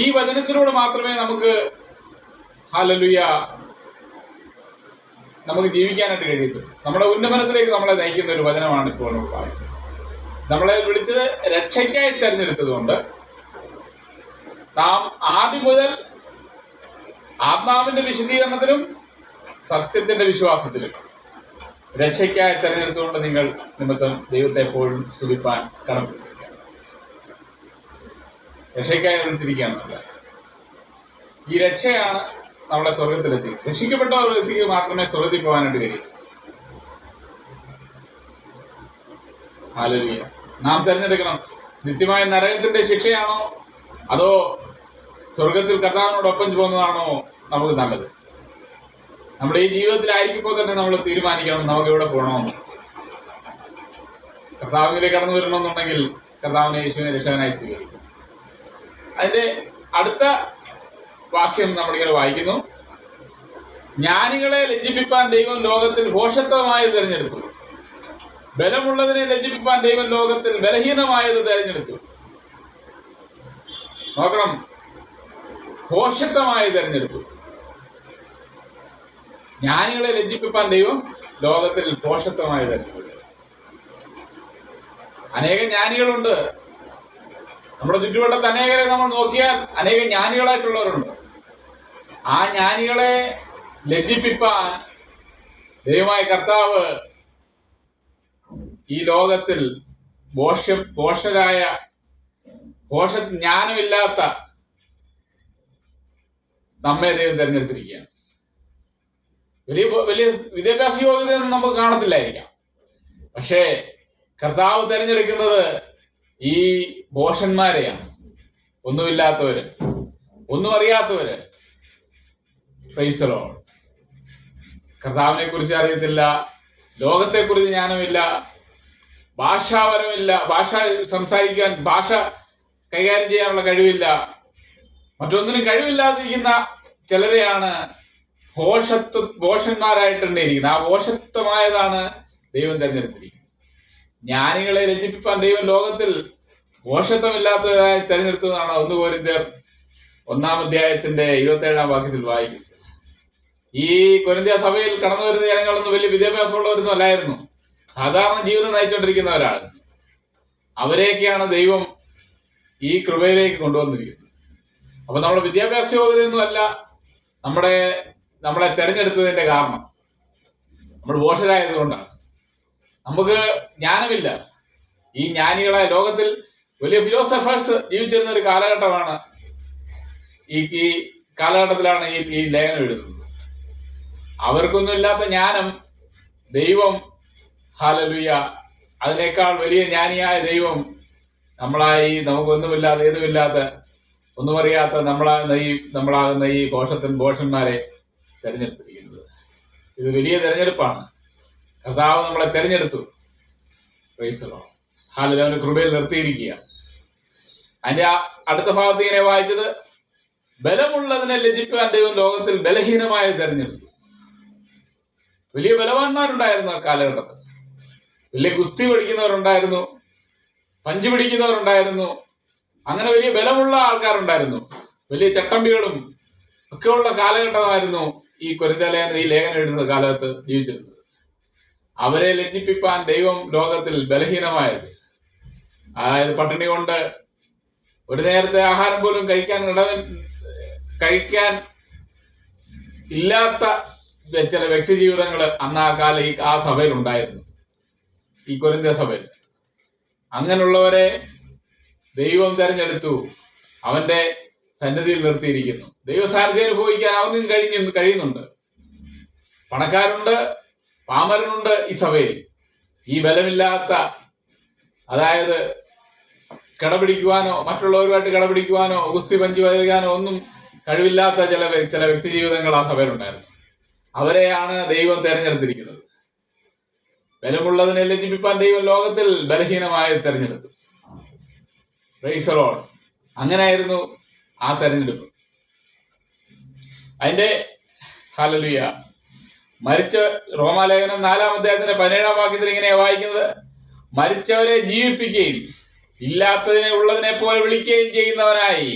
ഈ വചനത്തിലൂടെ മാത്രമേ നമുക്ക്, ഹല്ലേലൂയ, നമുക്ക് ജീവിക്കാനായിട്ട് കഴിയത്തുള്ളൂ. നമ്മുടെ ഉന്നമനത്തിലേക്ക് നമ്മളെ നയിക്കുന്ന ഒരു വചനമാണ് ഇപ്പോൾ നമ്മൾ പറയുന്നത്. നമ്മളെ വിളിച്ചത് രക്ഷയ്ക്കായി തെരഞ്ഞെടുത്തതുകൊണ്ട് നാം ആദ്യം മുതൽ ആത്മാവിന്റെ വിശദീകരണത്തിലും സത്യത്തിന്റെ വിശ്വാസത്തിലും രക്ഷയ്ക്കായി തെരഞ്ഞെടുത്തുകൊണ്ട് നിങ്ങൾ നിമിത്തം ദൈവത്തെ എപ്പോഴും സ്തുതിപ്പാൻ കടപ്പെട്ടിരിക്കുകയാണ്. രക്ഷയ്ക്കായി വിളിച്ചിരിക്കുകയാണെന്നല്ല, ഈ രക്ഷയാണ് നമ്മളെ സ്വർഗത്തിലെത്തി. രക്ഷിക്കപ്പെട്ട ഒരു വ്യക്തിക്ക് മാത്രമേ സ്വർഗത്തിൽ പോകാനായിട്ട് കഴിയൂ. ഹല്ലേലൂയ. നാം തിരഞ്ഞെടുക്കണം, നിത്യമായ നരകത്തിന്റെ ശിക്ഷയാണോ അതോ സ്വർഗത്തിൽ കർത്താവിനോടൊപ്പം പോകുന്നതാണോ നമുക്ക് നല്ലത്? നമ്മുടെ ഈ ജീവിതത്തിലായിരിക്കുമ്പോൾ തന്നെ നമ്മൾ തീരുമാനിക്കണം നമുക്ക് എവിടെ പോകണമെന്ന്. കർത്താവിലേക്ക് കടന്നു വരണമെന്നുണ്ടെങ്കിൽ കർത്താവിനെ യേശുവിനെ രക്ഷകനായി സ്വീകരിക്കും. അതിന്റെ അടുത്ത വാക്യം നമ്മളിങ്ങനെ വായിക്കുന്നു. ജ്ഞാനികളെ ലജ്ജിപ്പിപ്പാൻ ദൈവം ലോകത്തിൽ ഭോഷത്വമായത് തിരഞ്ഞെടുത്തു, ബലമുള്ളതിനെ ലജ്ജിപ്പിപ്പാൻ ദൈവം ലോകത്തിൽ ബലഹീനമായത് തിരഞ്ഞെടുത്തു. നോക്കണം, ഭോഷത്വമായി തിരഞ്ഞെടുത്തു. ജ്ഞാനികളെ ലജ്ജിപ്പിപ്പാൻ ദൈവം ലോകത്തിൽ ഭോഷത്വമായി തിരഞ്ഞെടുത്തു. അനേകം ജ്ഞാനികളുണ്ട് നമ്മുടെ ചുറ്റുവട്ടത്ത്. അനേകരെ നമ്മൾ നോക്കിയാൽ അനേകം ജ്ഞാനികളായിട്ടുള്ളവരുണ്ട്. ആ ജ്ഞാനികളെ ലജ്ജിപ്പിപ്പാൻ ദൈവമായ കർത്താവ് ഈ ലോകത്തിൽ ജ്ഞാനമില്ലാത്ത നമ്മെ ദൈവം തിരഞ്ഞെടുത്തിരിക്കുകയാണ്. വലിയ വിദ്യാഭ്യാസ യോഗ്യതയൊന്നും നമുക്ക് കാണത്തില്ലായിരിക്കാം. പക്ഷേ കർത്താവ് തിരഞ്ഞെടുക്കുന്നത് ഈ ഭോഷന്മാരെയാണ്, ഒന്നുമില്ലാത്തവര്, ഒന്നും അറിയാത്തവര്. Price the Lord. കർത്താവിനെ കുറിച്ച് അറിയത്തില്ല, ലോകത്തെക്കുറിച്ച് ജ്ഞാനമില്ല, ഭാഷാപരമില്ല, ഭാഷ സംസാരിക്കാൻ, ഭാഷ കൈകാര്യം ചെയ്യാനുള്ള കഴിവില്ല, മറ്റൊന്നിനും കഴിവില്ലാതിരിക്കുന്ന ചിലരെയാണ് ഭോഷന്മാരായിട്ടുണ്ടിരിക്കുന്നത്. ആ ഭോഷത്വമായതാണ് ദൈവം തിരഞ്ഞെടുത്തിരിക്കുന്നത്. ജ്ഞാനികളെ ലജ്ജിപ്പിപ്പാൻ ദൈവം ലോകത്തിൽ ഭോഷത്വമില്ലാത്തതായി തിരഞ്ഞെടുത്തതാണ് 1 കൊരിന്ത്യർ 1-ാം 27-ാം വാക്യത്തിൽ വായിക്കുന്നത്. ഈ കൊരിന്ത്യ സഭയിൽ കടന്നു വരുന്ന ജനങ്ങളൊന്നും വലിയ വിദ്യാഭ്യാസമുള്ളവരൊന്നും അല്ലായിരുന്നു, സാധാരണ ജീവിതം നയിച്ചുകൊണ്ടിരിക്കുന്നവരാണ്. അവരെയൊക്കെയാണ് ദൈവം ഈ കൃപയിലേക്ക് കൊണ്ടുവന്നിരിക്കുന്നത്. അപ്പൊ നമ്മുടെ വിദ്യാഭ്യാസ യോഗ്യതയൊന്നും അല്ല നമ്മളെ തെരഞ്ഞെടുത്തതിന്റെ കാരണം. നമ്മൾ ഭോഷരായത് കൊണ്ടാണ്. നമുക്ക് ജ്ഞാനമില്ല. ഈ ജ്ഞാനികളായ ലോകത്തിൽ വലിയ ഫിലോസഫേഴ്സ് ജീവിച്ചിരുന്ന ഒരു കാലഘട്ടമാണ്. ഈ കാലഘട്ടത്തിലാണ് ഈ ലേഖനം എഴുതുന്നത്. അവർക്കൊന്നും ഇല്ലാത്ത ജ്ഞാനം ദൈവം, ഹല്ലേലൂയ, അതിനേക്കാൾ വലിയ ജ്ഞാനിയായ ദൈവം നമുക്കൊന്നുമില്ലാത്ത, ഏതുമില്ലാത്ത, ഒന്നും അറിയാത്ത നമ്മളാകുന്ന ഈ ഭോഷന്മാരെ തെരഞ്ഞെടുത്തിരിക്കുന്നത്. ഇത് വലിയ തെരഞ്ഞെടുപ്പാണ്. കർത്താവ് നമ്മളെ തെരഞ്ഞെടുത്തു. Price the Lord. ഹല്ലേലൂയ. അവന്റെ കൃപയിൽ നിർത്തിയിരിക്കുക. അതിന്റെ അടുത്ത ഭാഗത്ത് ഇങ്ങനെ വായിച്ചത്, ബലമുള്ളതിനെ ലജ്ജിപ്പാൻ ദൈവം ലോകത്തിൽ ബലഹീനമായ തെരഞ്ഞെടുത്തു. വലിയ ബലവാന്മാരുണ്ടായിരുന്നു ആ കാലഘട്ടത്തിൽ. വലിയ ഗുസ്തി പഠിക്കുന്നവരുണ്ടായിരുന്നു, പഞ്ച് പിടിക്കുന്നവരുണ്ടായിരുന്നു, അങ്ങനെ വലിയ ബലമുള്ള ആൾക്കാരുണ്ടായിരുന്നു. വലിയ ചട്ടമ്പികളും ഒക്കെയുള്ള കാലഘട്ടമായിരുന്നു ഈ കൊരിന്ത്യലേഖനം ഈ ലേഖനം എഴുതുന്ന കാലത്ത് ജീവിച്ചിരുന്നത്. അവരെ ലജ്ജിപ്പിക്കാൻ ദൈവം ലോകത്തിൽ ബലഹീനമായത്, അതായത് പട്ടിണി കൊണ്ട് ഒരു നേരത്തെ ആഹാരം പോലും കഴിക്കാൻ ഇല്ലാത്ത ചില വ്യക്തി ജീവിതങ്ങൾ അന്ന് ആ സഭയിൽ ഉണ്ടായിരുന്നു, ഈ കൊരിന്ത്യ സഭയിൽ. അങ്ങനെയുള്ളവരെ ദൈവം തെരഞ്ഞെടുത്തു, അവന്റെ സന്നിധിയിൽ നിർത്തിയിരിക്കുന്നു. ദൈവസാന്നിധ്യം അനുഭവിക്കാൻ അവനും കഴിയുന്നുണ്ട്. പണക്കാരുണ്ട്, പാമരനുണ്ട് ഈ സഭയിൽ. ഈ ബലമില്ലാത്ത, അതായത് കിടപിടിക്കുവാനോ മറ്റുള്ളവരുമായിട്ട് കിടപിടിക്കുവാനോ ഗുസ്തി പഞ്ചു വരികാനോ ഒന്നും കഴിവില്ലാത്ത ചില വ്യക്തി ജീവിതങ്ങൾ ആ സഭയിലുണ്ടായിരുന്നു. അവരെയാണ് ദൈവം തെരഞ്ഞെടുത്തിരിക്കുന്നത്. ബലമുള്ളതിനെ ലജ്ജിപ്പിക്കാൻ ദൈവം ലോകത്തിൽ ബലഹീനമായി തെരഞ്ഞെടുത്തു. Price the Lord. അങ്ങനെയായിരുന്നു ആ തെരഞ്ഞെടുപ്പ്. അതിന്റെ ഹല്ലേലൂയ. മരിച്ച റോമാലേഖനം 4-ാം അധ്യായത്തിന്റെ 17-ാം വാക്യത്തിൽ ഇങ്ങനെയാ വായിക്കുന്നത്: മരിച്ചവരെ ജീവിപ്പിക്കുകയും ഇല്ലാത്തതിനെ ഉള്ളതിനെ പോലെ വിളിക്കുകയും ചെയ്യുന്നവനായി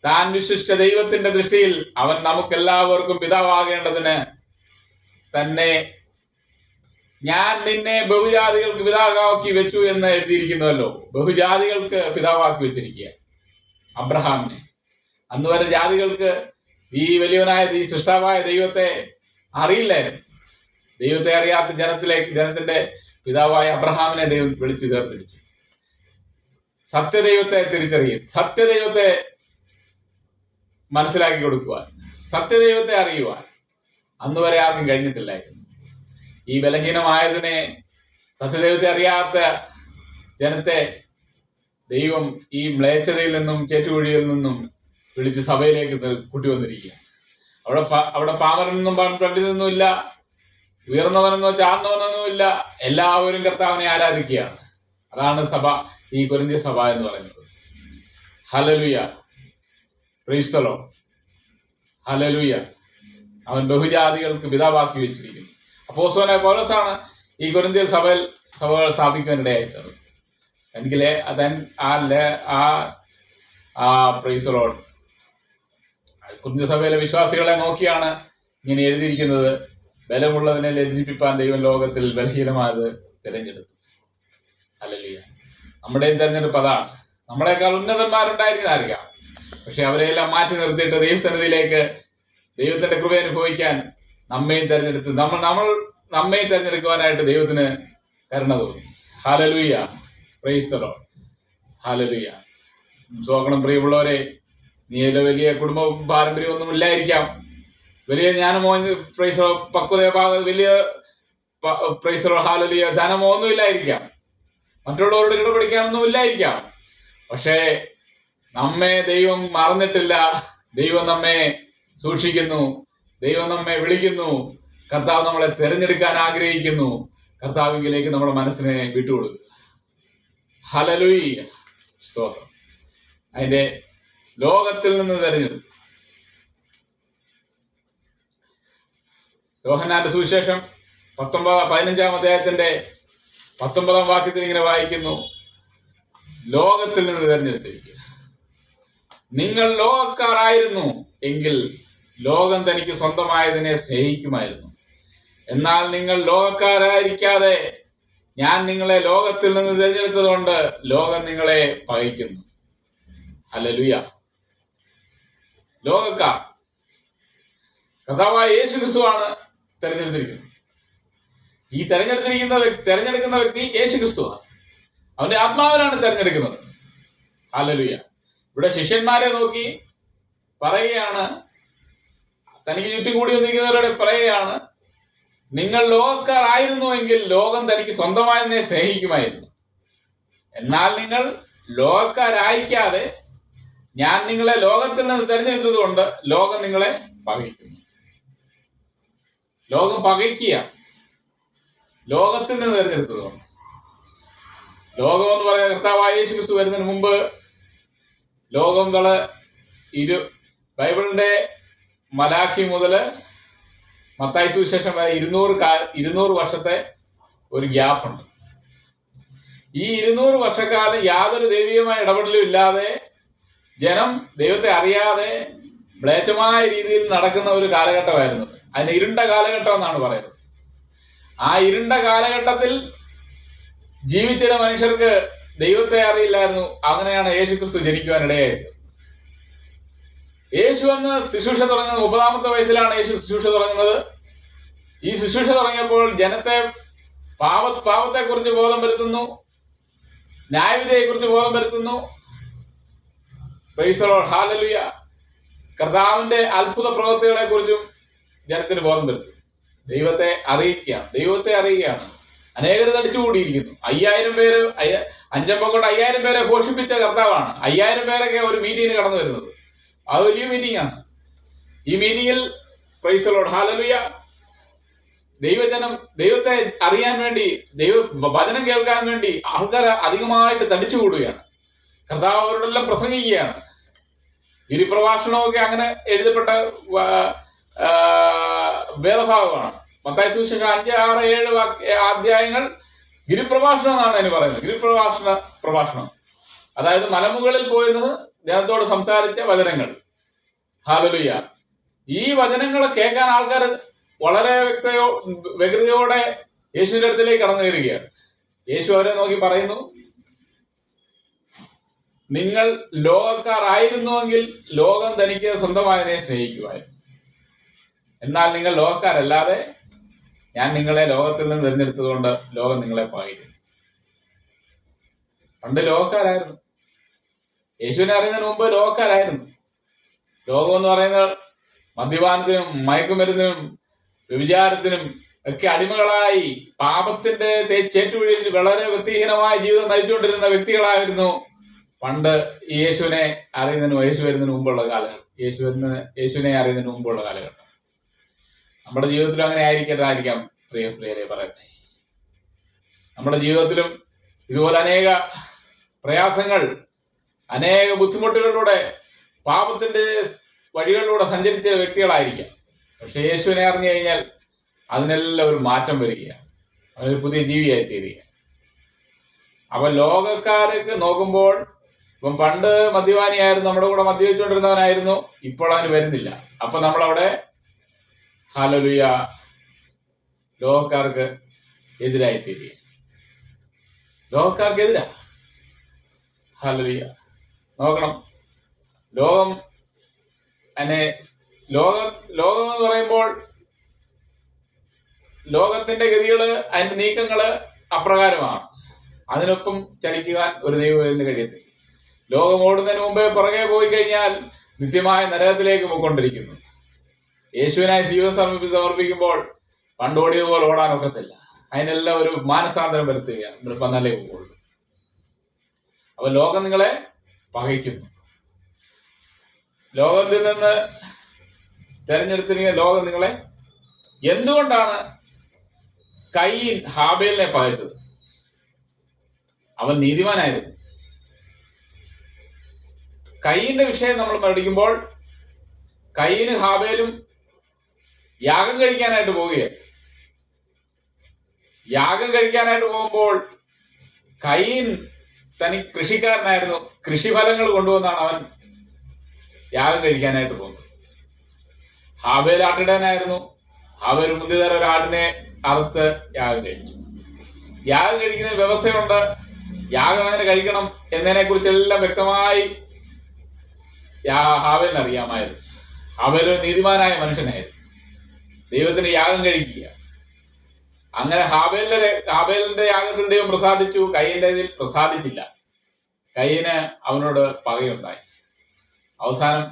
താൻ വിശിഷ്ട ദൈവത്തിന്റെ ദൃഷ്ടിയിൽ അവൻ നമുക്കെല്ലാവർക്കും പിതാവാകേണ്ടതിന് തന്നെ ഞാൻ നിന്നെ ബഹുജാതികൾക്ക് പിതാവാക്കി വെച്ചു എന്ന് എഴുതിയിരിക്കുന്നുവല്ലോ. ബഹുജാതികൾക്ക് പിതാവാക്കി വെച്ചിരിക്കുക അബ്രഹാമിനെ. അന്ന് വരെ ജാതികൾക്ക് ഈ വലിയവനായ ഈ സൃഷ്ടാവായ ദൈവത്തെ അറിയില്ലായിരുന്നു. ദൈവത്തെ അറിയാത്ത ജനത്തിന്റെ പിതാവായ അബ്രഹാമിനെ ദൈവം വിളിച്ചു ചേർത്തിരിച്ചു. സത്യദൈവത്തെ തിരിച്ചറിയും, സത്യദൈവത്തെ മനസ്സിലാക്കി കൊടുക്കുവാൻ, സത്യദൈവത്തെ അറിയുവാൻ അന്ന് വരെ ആർക്കും കഴിഞ്ഞിട്ടില്ലായിരുന്നു. ഈ ബലഹീനമായതിനെ, സത്യദൈവത്തെ അറിയാത്ത ജനത്തെ ദൈവം ഈ മ്ലേച്ഛതയിൽ നിന്നും ചേറ്റുകുഴിയിൽ നിന്നും വിളിച്ച് സഭയിലേക്ക് കൂട്ടിവന്നിരിക്കുക. അവിടെ പാമരനൊന്നും പണ്ഡിതനൊന്നും ഇല്ല, ഉയർന്നവനെന്നോ ചാർന്നവനൊന്നും ഇല്ല. എല്ലാവരും കർത്താവിനെ ആരാധിക്കുകയാണ്. അതാണ് സഭ, ഈ കൊരിന്ത്യ സഭ എന്ന് പറയുന്നത്. Hallelujah. Praise the Lord. Hallelujah. അവൻ ബഹുജാതികൾക്ക് പിതാവാക്കി വെച്ചിരിക്കുന്നു. അപ്പോസ്തലനായ പൗലോസാണ് ഈ കൊരിന്ത്യ സഭകൾ സ്ഥാപിക്കാനിടയായിട്ടത്. എനിക്ക് പ്രൈസ് ദി ലോർഡ്. കൊരിന്ത്യ സഭയിലെ വിശ്വാസികളെ നോക്കിയാണ് ഇങ്ങനെ എഴുതിയിരിക്കുന്നത്: ബലമുള്ളതിനെ ലജ്ജിപ്പിക്കാൻ ദൈവം ലോകത്തിൽ ബലഹീനമായത് തിരഞ്ഞെടുത്തു. ഹല്ലേലൂയ. നമ്മുടെയും തെരഞ്ഞെടുപ്പ് അതാണ്. നമ്മളെക്കാൾ ഉന്നതന്മാരുണ്ടായിരിക്കുന്നതായിരിക്കാം, പക്ഷെ അവരെല്ലാം മാറ്റി നിർത്തിയിട്ട് ദൈവസന്നിധിയിലേക്ക് ദൈവത്തിന്റെ കൃപ അനുഭവിക്കാൻ നമ്മയും തെരഞ്ഞെടുത്ത് നമ്മെ തെരഞ്ഞെടുക്കുവാനായിട്ട് ദൈവത്തിന് കരുണ തോന്നി. Hallelujah. Praise the Lord. Hallelujah. സ്തോത്രം. പ്രിയമുള്ളവരെ, നീ വലിയ കുടുംബ പാരമ്പര്യമൊന്നും ഇല്ലായിരിക്കാം, വലിയ ജ്ഞാനമോ പ്രൈസ് പക്വതയോ വലിയ പ്രൈസ് ഹല്ലേലൂയ ധനമോ ഒന്നും ഇല്ലായിരിക്കാം, മറ്റുള്ളവരോട് കിടപിടിക്കാനൊന്നും ഇല്ലായിരിക്കാം. പക്ഷേ നമ്മെ ദൈവം മറന്നിട്ടില്ല. ദൈവം നമ്മെ സൂക്ഷിക്കുന്നു, ദൈവം നമ്മെ വിളിക്കുന്നു, കർത്താവ് നമ്മളെ തിരഞ്ഞെടുക്കാൻ ആഗ്രഹിക്കുന്നു. കർത്താവിലേക്ക് നമ്മുടെ മനസ്സിനെ വിട്ടുകൊടുക്കുക. ഹല്ലേലൂയ. സ്തോത്രം. അതിന്റെ ലോകത്തിൽ നിന്ന് തിരഞ്ഞെടുത്തു. യോഹന്നാന്റെ സുവിശേഷം 15-ാം അധ്യായത്തിന്റെ 19-ാം വാക്യത്തിൽ ഇങ്ങനെ വായിക്കുന്നു: ലോകത്തിൽ നിന്ന് തിരഞ്ഞെടുത്തിരിക്കുക. നിങ്ങൾ ലോകക്കാരായിരുന്നു എങ്കിൽ ലോകം തനിക്ക് സ്വന്തമായതിനെ സ്നേഹിക്കുമായിരുന്നു. എന്നാൽ നിങ്ങൾ ലോകക്കാരായിരിക്കാതെ ഞാൻ നിങ്ങളെ ലോകത്തിൽ നിന്ന് തിരഞ്ഞെടുത്തതുകൊണ്ട് ലോകം നിങ്ങളെ പകയ്ക്കുന്നു. ഹല്ലേലൂയ. ലോകക്കാർ കർത്താവായ യേശു ക്രിസ്തുവാണ് തെരഞ്ഞെടുത്തിരിക്കുന്നത്. ഈ തെരഞ്ഞെടുക്കുന്ന വ്യക്തി യേശു ക്രിസ്തുവാണ്. അവന്റെ ആത്മാവിനാണ് തെരഞ്ഞെടുക്കുന്നത്. ഹല്ലേലൂയ. ഇവിടെ ശിഷ്യന്മാരെ നോക്കി പറയുകയാണ്, തനിക്ക് ചുറ്റും കൂടി വന്നിരിക്കുന്നവരോട് പറയുകയാണ്: നിങ്ങൾ ലോകക്കാർ ആയിരുന്നുവെങ്കിൽ ലോകം തനിക്ക് സ്വന്തമായതിനെ സ്നേഹിക്കുമായിരുന്നു. എന്നാൽ നിങ്ങൾ ലോകക്കാരായിക്കാതെ ഞാൻ നിങ്ങളെ ലോകത്തിൽ നിന്ന് തെരഞ്ഞെടുത്തത് കൊണ്ട് ലോകം നിങ്ങളെ പകയ്ക്കുന്നു. ലോകം പകയ്ക്കുക, ലോകത്തിൽ നിന്ന് തിരഞ്ഞെടുത്തതുകൊണ്ട്. ലോകം എന്ന് പറയാൻ കർത്താവായ യേശു ക്രിസ്തു വരുന്നതിന് മുമ്പ് ലോകങ്ങള് ബൈബിളിന്റെ മലാഖി മുതൽ മത്തായി സുവിശേഷം വരെ 200 വർഷത്തെ ഒരു ഗ്യാപ്പുണ്ട്. ഈ 200 വർഷക്കാലം യാതൊരു ദൈവികമായ ഇടപെടലും ഇല്ലാതെ ജനം ദൈവത്തെ അറിയാതെ മ്ലേച്ഛമായ രീതിയിൽ നടക്കുന്ന ഒരു കാലഘട്ടമായിരുന്നു. അതിന് ഇരുണ്ട കാലഘട്ടം എന്നാണ് പറയുന്നത്. ആ ഇരുണ്ട കാലഘട്ടത്തിൽ ജീവിച്ചിരുന്ന മനുഷ്യർക്ക് ദൈവത്തെ അറിയില്ലായിരുന്നു. അങ്ങനെയാണ് യേശുക്രിസ്തു ജനിക്കുവാനിടയായത്. യേശു അന്ന് ശുശ്രൂഷ തുടങ്ങുന്നത് 30-ാമത്തെ വയസ്സിലാണ് യേശു ശുശ്രൂഷ തുടങ്ങുന്നത്. ഈ ശുശ്രൂഷ തുടങ്ങിയപ്പോൾ ജനത്തെ പാപത്തെക്കുറിച്ച് ബോധം വരുത്തുന്നു, ന്യായവിധിയെക്കുറിച്ച് ബോധം വരുത്തുന്നു. Price the Lord, hallelujah. കർത്താവിന്റെ അത്ഭുത പ്രവൃത്തികളെ കുറിച്ചും ജനത്തിന് ബോധം വരുത്തും. ദൈവത്തെ അറിയുകയാണ്. അനേകർ തടിച്ചുകൂടിയിരിക്കുന്നു. 5000 പേര്, അഞ്ചപ്പം കൊണ്ട് 5000 പേരെ ഘോഷിപ്പിച്ച കർത്താവാണ്. 5000 പേരൊക്കെ ഒരു മീറ്റിങ്ങിന് കടന്നു വരുന്നത്. അത് വലിയ മീറ്റിംഗ് ആണ്. ഈ മീറ്റിംഗിൽ പ്രൈസ് ദി ലോർഡ്, ഹല്ലേലൂയ, ദൈവത്തെ അറിയാൻ വേണ്ടി, വചനം കേൾക്കാൻ വേണ്ടി ആൾക്കാർ അധികമായിട്ട് തടിച്ചുകൂടുകയാണ്. കർത്താവ് അവരോടെല്ലാം പ്രസംഗിക്കുകയാണ്. ഗിരിപ്രഭാഷണമൊക്കെ അങ്ങനെ എഴുതപ്പെട്ട വേദഭാഗമാണ്. മത്തായി സുവിശേഷം 5, 6, 7 അധ്യായങ്ങൾ ഗിരിപ്രഭാഷണം എന്നാണ് അതിന് പറയുന്നത്. പ്രഭാഷണം അതായത് മലമുകളിൽ പോയിരുന്നത് ജനത്തോട് സംസാരിച്ച വചനങ്ങൾ. ഹല്ലേലൂയ. ഈ വചനങ്ങൾ കേൾക്കാൻ ആൾക്കാർ വളരെ വ്യഗ്രതയോടെ യേശുവിന്റെ അടുത്തേക്ക് കടന്നു കയറുകയാണ്. യേശു അവരെ നോക്കി പറയുന്നു, നിങ്ങൾ ലോകക്കാർ ആയിരുന്നുവെങ്കിൽ ലോകം തനിക്ക് സ്വന്തമായതിനെ സ്നേഹിക്കുമായിരുന്നു. എന്നാൽ നിങ്ങൾ ലോകക്കാരല്ലാതെ ഞാൻ നിങ്ങളെ ലോകത്തിൽ നിന്ന് തിരഞ്ഞെടുത്തതുകൊണ്ട് ലോകം നിങ്ങളെ പകയും. പണ്ട് ലോകക്കാരായിരുന്നു. യേശുവിനെ അറിയുന്നതിന് മുമ്പ് ലോകക്കാരായിരുന്നു. ലോകം എന്ന് പറയുന്നത് മദ്യപാനത്തിനും മയക്കുമരുന്നിനും വ്യഭിചാരത്തിനും ഒക്കെ അടിമകളായി പാപത്തിന്റെ ചേറ്റുവഴിയിൽ വളരെ വൃത്തിഹീനമായ ജീവിതം നയിച്ചുകൊണ്ടിരുന്ന വ്യക്തികളായിരുന്നു പണ്ട് യേശുവിനെ അറിയുന്നതിന് യേശു വരുന്നതിന് മുമ്പുള്ള കാലഘട്ടം. യേശുവിനെ അറിയുന്നതിന് മുമ്പുള്ള കാലഘട്ടം. നമ്മുടെ ജീവിതത്തിലും അങ്ങനെ ആയിരിക്കാം. പ്രിയരെ പറയട്ടെ, നമ്മുടെ ജീവിതത്തിലും ഇതുപോലെ അനേക പ്രയാസങ്ങൾ, അനേക ബുദ്ധിമുട്ടുകളിലൂടെ, പാപത്തിന്റെ വഴികളിലൂടെ സഞ്ചരിച്ച വ്യക്തികളായിരിക്കാം. പക്ഷെ യേശുവിനെ അറിഞ്ഞു കഴിഞ്ഞാൽ അതിനെല്ലാം ഒരു മാറ്റം വരികയാണ്. അവനൊരു പുതിയ ജീവിയായി തീരുകയാണ്. അപ്പൊ ലോകക്കാർക്ക് നോക്കുമ്പോൾ, ഇപ്പം പണ്ട് മദ്യപാനിയായിരുന്നു, നമ്മുടെ കൂടെ മദ്യപിച്ചുകൊണ്ടിരുന്നവനായിരുന്നു, ഇപ്പോൾ അവന് വരുന്നില്ല. അപ്പൊ നമ്മളവിടെ ഹല്ലേലൂയ ലോകക്കാർക്ക് എതിരായി തീരുക. ലോകക്കാർക്കെതിരാ. ഹല്ലേലൂയ. നോക്കണം, ലോകം എന്ന് പറയുമ്പോൾ ലോകത്തിന്റെ ഗതികള്, അതിന്റെ നീക്കങ്ങള് അപ്രകാരമാണ്. അതിനൊപ്പം ചലിക്കുവാൻ ഒരു ദൈവത്തിന് കഴിയത്തില്ല. ലോകം ഓടുന്നതിന് മുമ്പേ പുറകെ പോയി കഴിഞ്ഞാൽ നിത്യമായ നരകത്തിലേക്ക് പോയിക്കൊണ്ടിരിക്കുന്നു. യേശുവിനായി ജീവിതം സമർപ്പിക്കുമ്പോൾ പണ്ടോടിയതുപോലെ ഓടാനൊക്കത്തില്ല. അതിനെല്ലാം ഒരു മാനസാന്തരം വരുത്തുകയാണ്. വന്നാലേ പോകുള്ളൂ. അപ്പൊ ലോകം നിങ്ങളെ പകയ്ക്കുന്നു. ലോകത്തിൽ നിന്ന് തെരഞ്ഞെടുത്തിരിക്കുന്ന ലോകം നിങ്ങളെ. എന്തുകൊണ്ടാണ് കയീൻ ഹാബേലിനെ പകച്ചത്? അവൻ നീതിമാനായിരുന്നു. കയീന്റെ വിഷയം നമ്മൾ പഠിക്കുമ്പോൾ കയീന് ഹാബേലും യാഗം കഴിക്കാനായിട്ട് പോവുകയാണ്. യാഗം കഴിക്കാനായിട്ട് പോകുമ്പോൾ കയീൻ കൃഷിക്കാരനായിരുന്നു. കൃഷിഫലങ്ങൾ കൊണ്ടുവന്നാണ് അവൻ യാഗം കഴിക്കാനായിട്ട് പോകുന്നത്. ഹാബേൽ ആട്ടിടനായിരുന്നു. ഹാബേൽ മുന്തിയ ഒരു ആടിനെ അറുത്ത് യാഗം കഴിച്ചു. യാഗം കഴിക്കുന്ന വ്യവസ്ഥയുണ്ട്. യാഗം എങ്ങനെ കഴിക്കണം എന്നതിനെ കുറിച്ചെല്ലാം വ്യക്തമായി ഹാബേലിന് അറിയാമായിരുന്നു. ഹാബേൽ ഒരു നീതിമാനായ മനുഷ്യനായിരുന്നു. ദൈവത്തിന് യാഗം കഴിക്കുക. അങ്ങനെ ഹാബേലിന്റെ യാഗത്തിൽ ദൈവം പ്രസാദിച്ചു. കയീന്റെ ഇതിൽ പ്രസാദിച്ചില്ല. കയീന് അവനോട് പകയുണ്ടായി. അവസാനം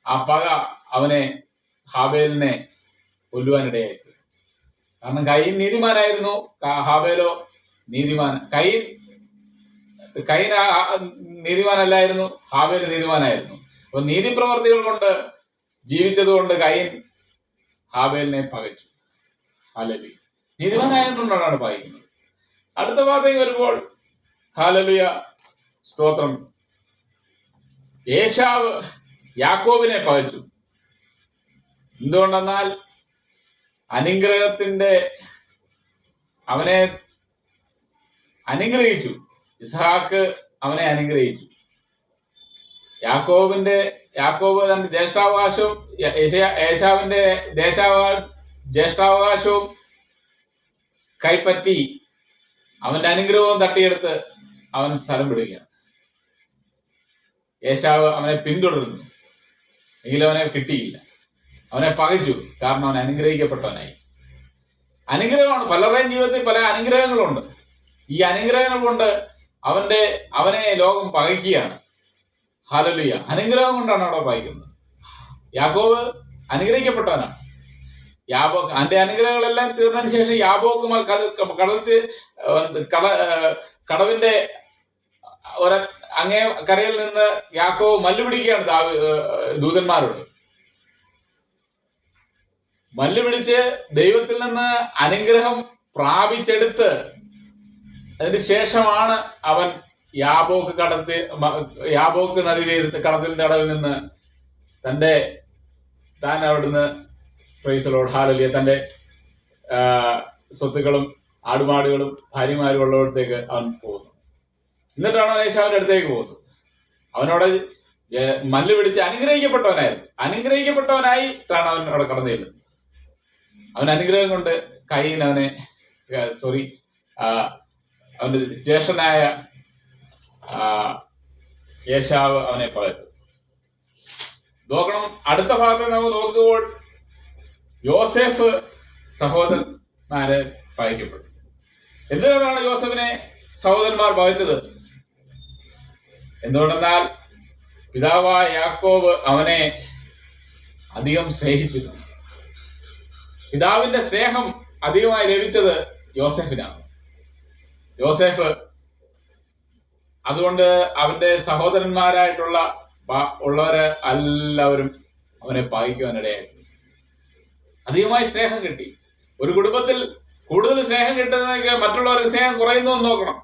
ആ പക അവനെ ഹാബേലിനെ കൊല്ലുവാനിടയായി. കാരണം കയീൻ നീതിമാനായിരുന്നു, ഹാബേലോ കയീൻ നീതിമാനല്ലായിരുന്നു, ഹാബേൽ നീതിമാനായിരുന്നു. അപ്പൊ നീതിപ്രവർത്തികൾ കൊണ്ട് ജീവിച്ചത് കൊണ്ട് കയീൻ ഹാബേലിനെ പകച്ചു. ഹല്ലേലൂയ. നീതിമാനായതുകൊണ്ടാണ് പകയ്ക്കുന്നത്. അടുത്ത ഭാഗത്തേക്ക് വരുമ്പോൾ ഹല്ലേലൂയ, സ്തോത്രം, ഏശാവ് യാക്കോബിനെ പകച്ചു. എന്തുകൊണ്ടെന്നാൽ അവനെ അനുഗ്രഹിച്ചു. ഇസ്ഹാക്ക് അവനെ അനുഗ്രഹിച്ചു. യാക്കോബ് തന്റെ ജ്യേഷ്ഠാവകാശവും ഏശാവിന്റെ ജ്യേഷ്ഠാവകാശവും കൈപ്പറ്റി അവന്റെ അനുഗ്രഹവും തട്ടിയെടുത്ത് അവൻ സ്ഥലം വിടുകയാണ്. ഏശാവ് അവനെ പിന്തുടർന്നു, എങ്കിലും അവനെ കിട്ടിയില്ല. അവനെ പകച്ചു, കാരണം അവൻ അനുഗ്രഹിക്കപ്പെട്ടവനായി. അനുഗ്രഹമാണ്. പലരുടെയും ജീവിതത്തിൽ പല അനുഗ്രഹങ്ങളുണ്ട്. ഈ അനുഗ്രഹങ്ങൾ കൊണ്ട് അവനെ ലോകം പകയ്ക്കുകയാണ്. ഹല്ലേലൂയ. അനുഗ്രഹം കൊണ്ടാണ് അവിടെ പകയ്ക്കുന്നത്. യാക്കോബ് അനുഗ്രഹിക്കപ്പെട്ടവനാണ്. അവന്റെ അനുഗ്രഹങ്ങളെല്ലാം തീർന്നതിന് ശേഷം യാബോക്ക് കടവിന്റെ അങ്ങേ കരയിൽ നിന്ന് യാക്കോബ് മല്ലുപിടിക്കുകയാണ് ദൂതന്മാരോട്. മല്ലുപിടിച്ച് ദൈവത്തിൽ നിന്ന് അനുഗ്രഹം പ്രാപിച്ചെടുത്ത് അതിന് ശേഷമാണ് അവൻ യാബോക്ക് നദീതീരത്ത് കടലിന്റെ അടവിൽ നിന്ന് താൻ അവിടുന്ന് പ്രൈസ് ലോർഡ് ഹല്ലേലൂയ തന്റെ സ്വത്തുക്കളും ആടുമാടുകളും ഭാര്യമാരും ഉള്ളിടത്തേക്ക് അവൻ പോകുന്നു. എന്നിട്ടാണ് അവൻ ഏശാവിന്റെ അടുത്തേക്ക് പോകുന്നത്. അവനോട് മല്ല് പിടിച്ച് അനുഗ്രഹിക്കപ്പെട്ടവനായിട്ടാണ് അവൻ അവിടെ കടന്നു ചെല്ലുന്നത്. അവൻ അനുഗ്രഹം കൊണ്ട് അവന്റെ ജ്യേഷ്ഠനായ ഏശാവ് അവനെ പകച്ചു. നോക്കണം, അടുത്ത ഭാഗത്ത് നമുക്ക് നോക്കുമ്പോൾ യോസേഫ് സഹോദരന്മാരെ പകയ്ക്കപ്പെട്ടു. എന്തുകൊണ്ടാണ് യോസഫിനെ സഹോദരന്മാർ പകച്ചത്? എന്തുകൊണ്ടെന്നാൽ പിതാവായ യാക്കോബ് അവനെ അധികം സ്നേഹിച്ചിരുന്നു. പിതാവിന്റെ സ്നേഹം അധികമായി ലഭിച്ചത് യോസെഫിനാണ്. യോസേഫ് അതുകൊണ്ട് അവന്റെ ഉള്ളവരെ എല്ലാവരും അവനെ പകയ്ക്കുവാനിടയായി. അധികമായി സ്നേഹം കിട്ടി. ഒരു കുടുംബത്തിൽ കൂടുതൽ സ്നേഹം കിട്ടുന്നതൊക്കെ മറ്റുള്ളവർക്ക് സ്നേഹം കുറയുന്നു എന്ന് നോക്കണം.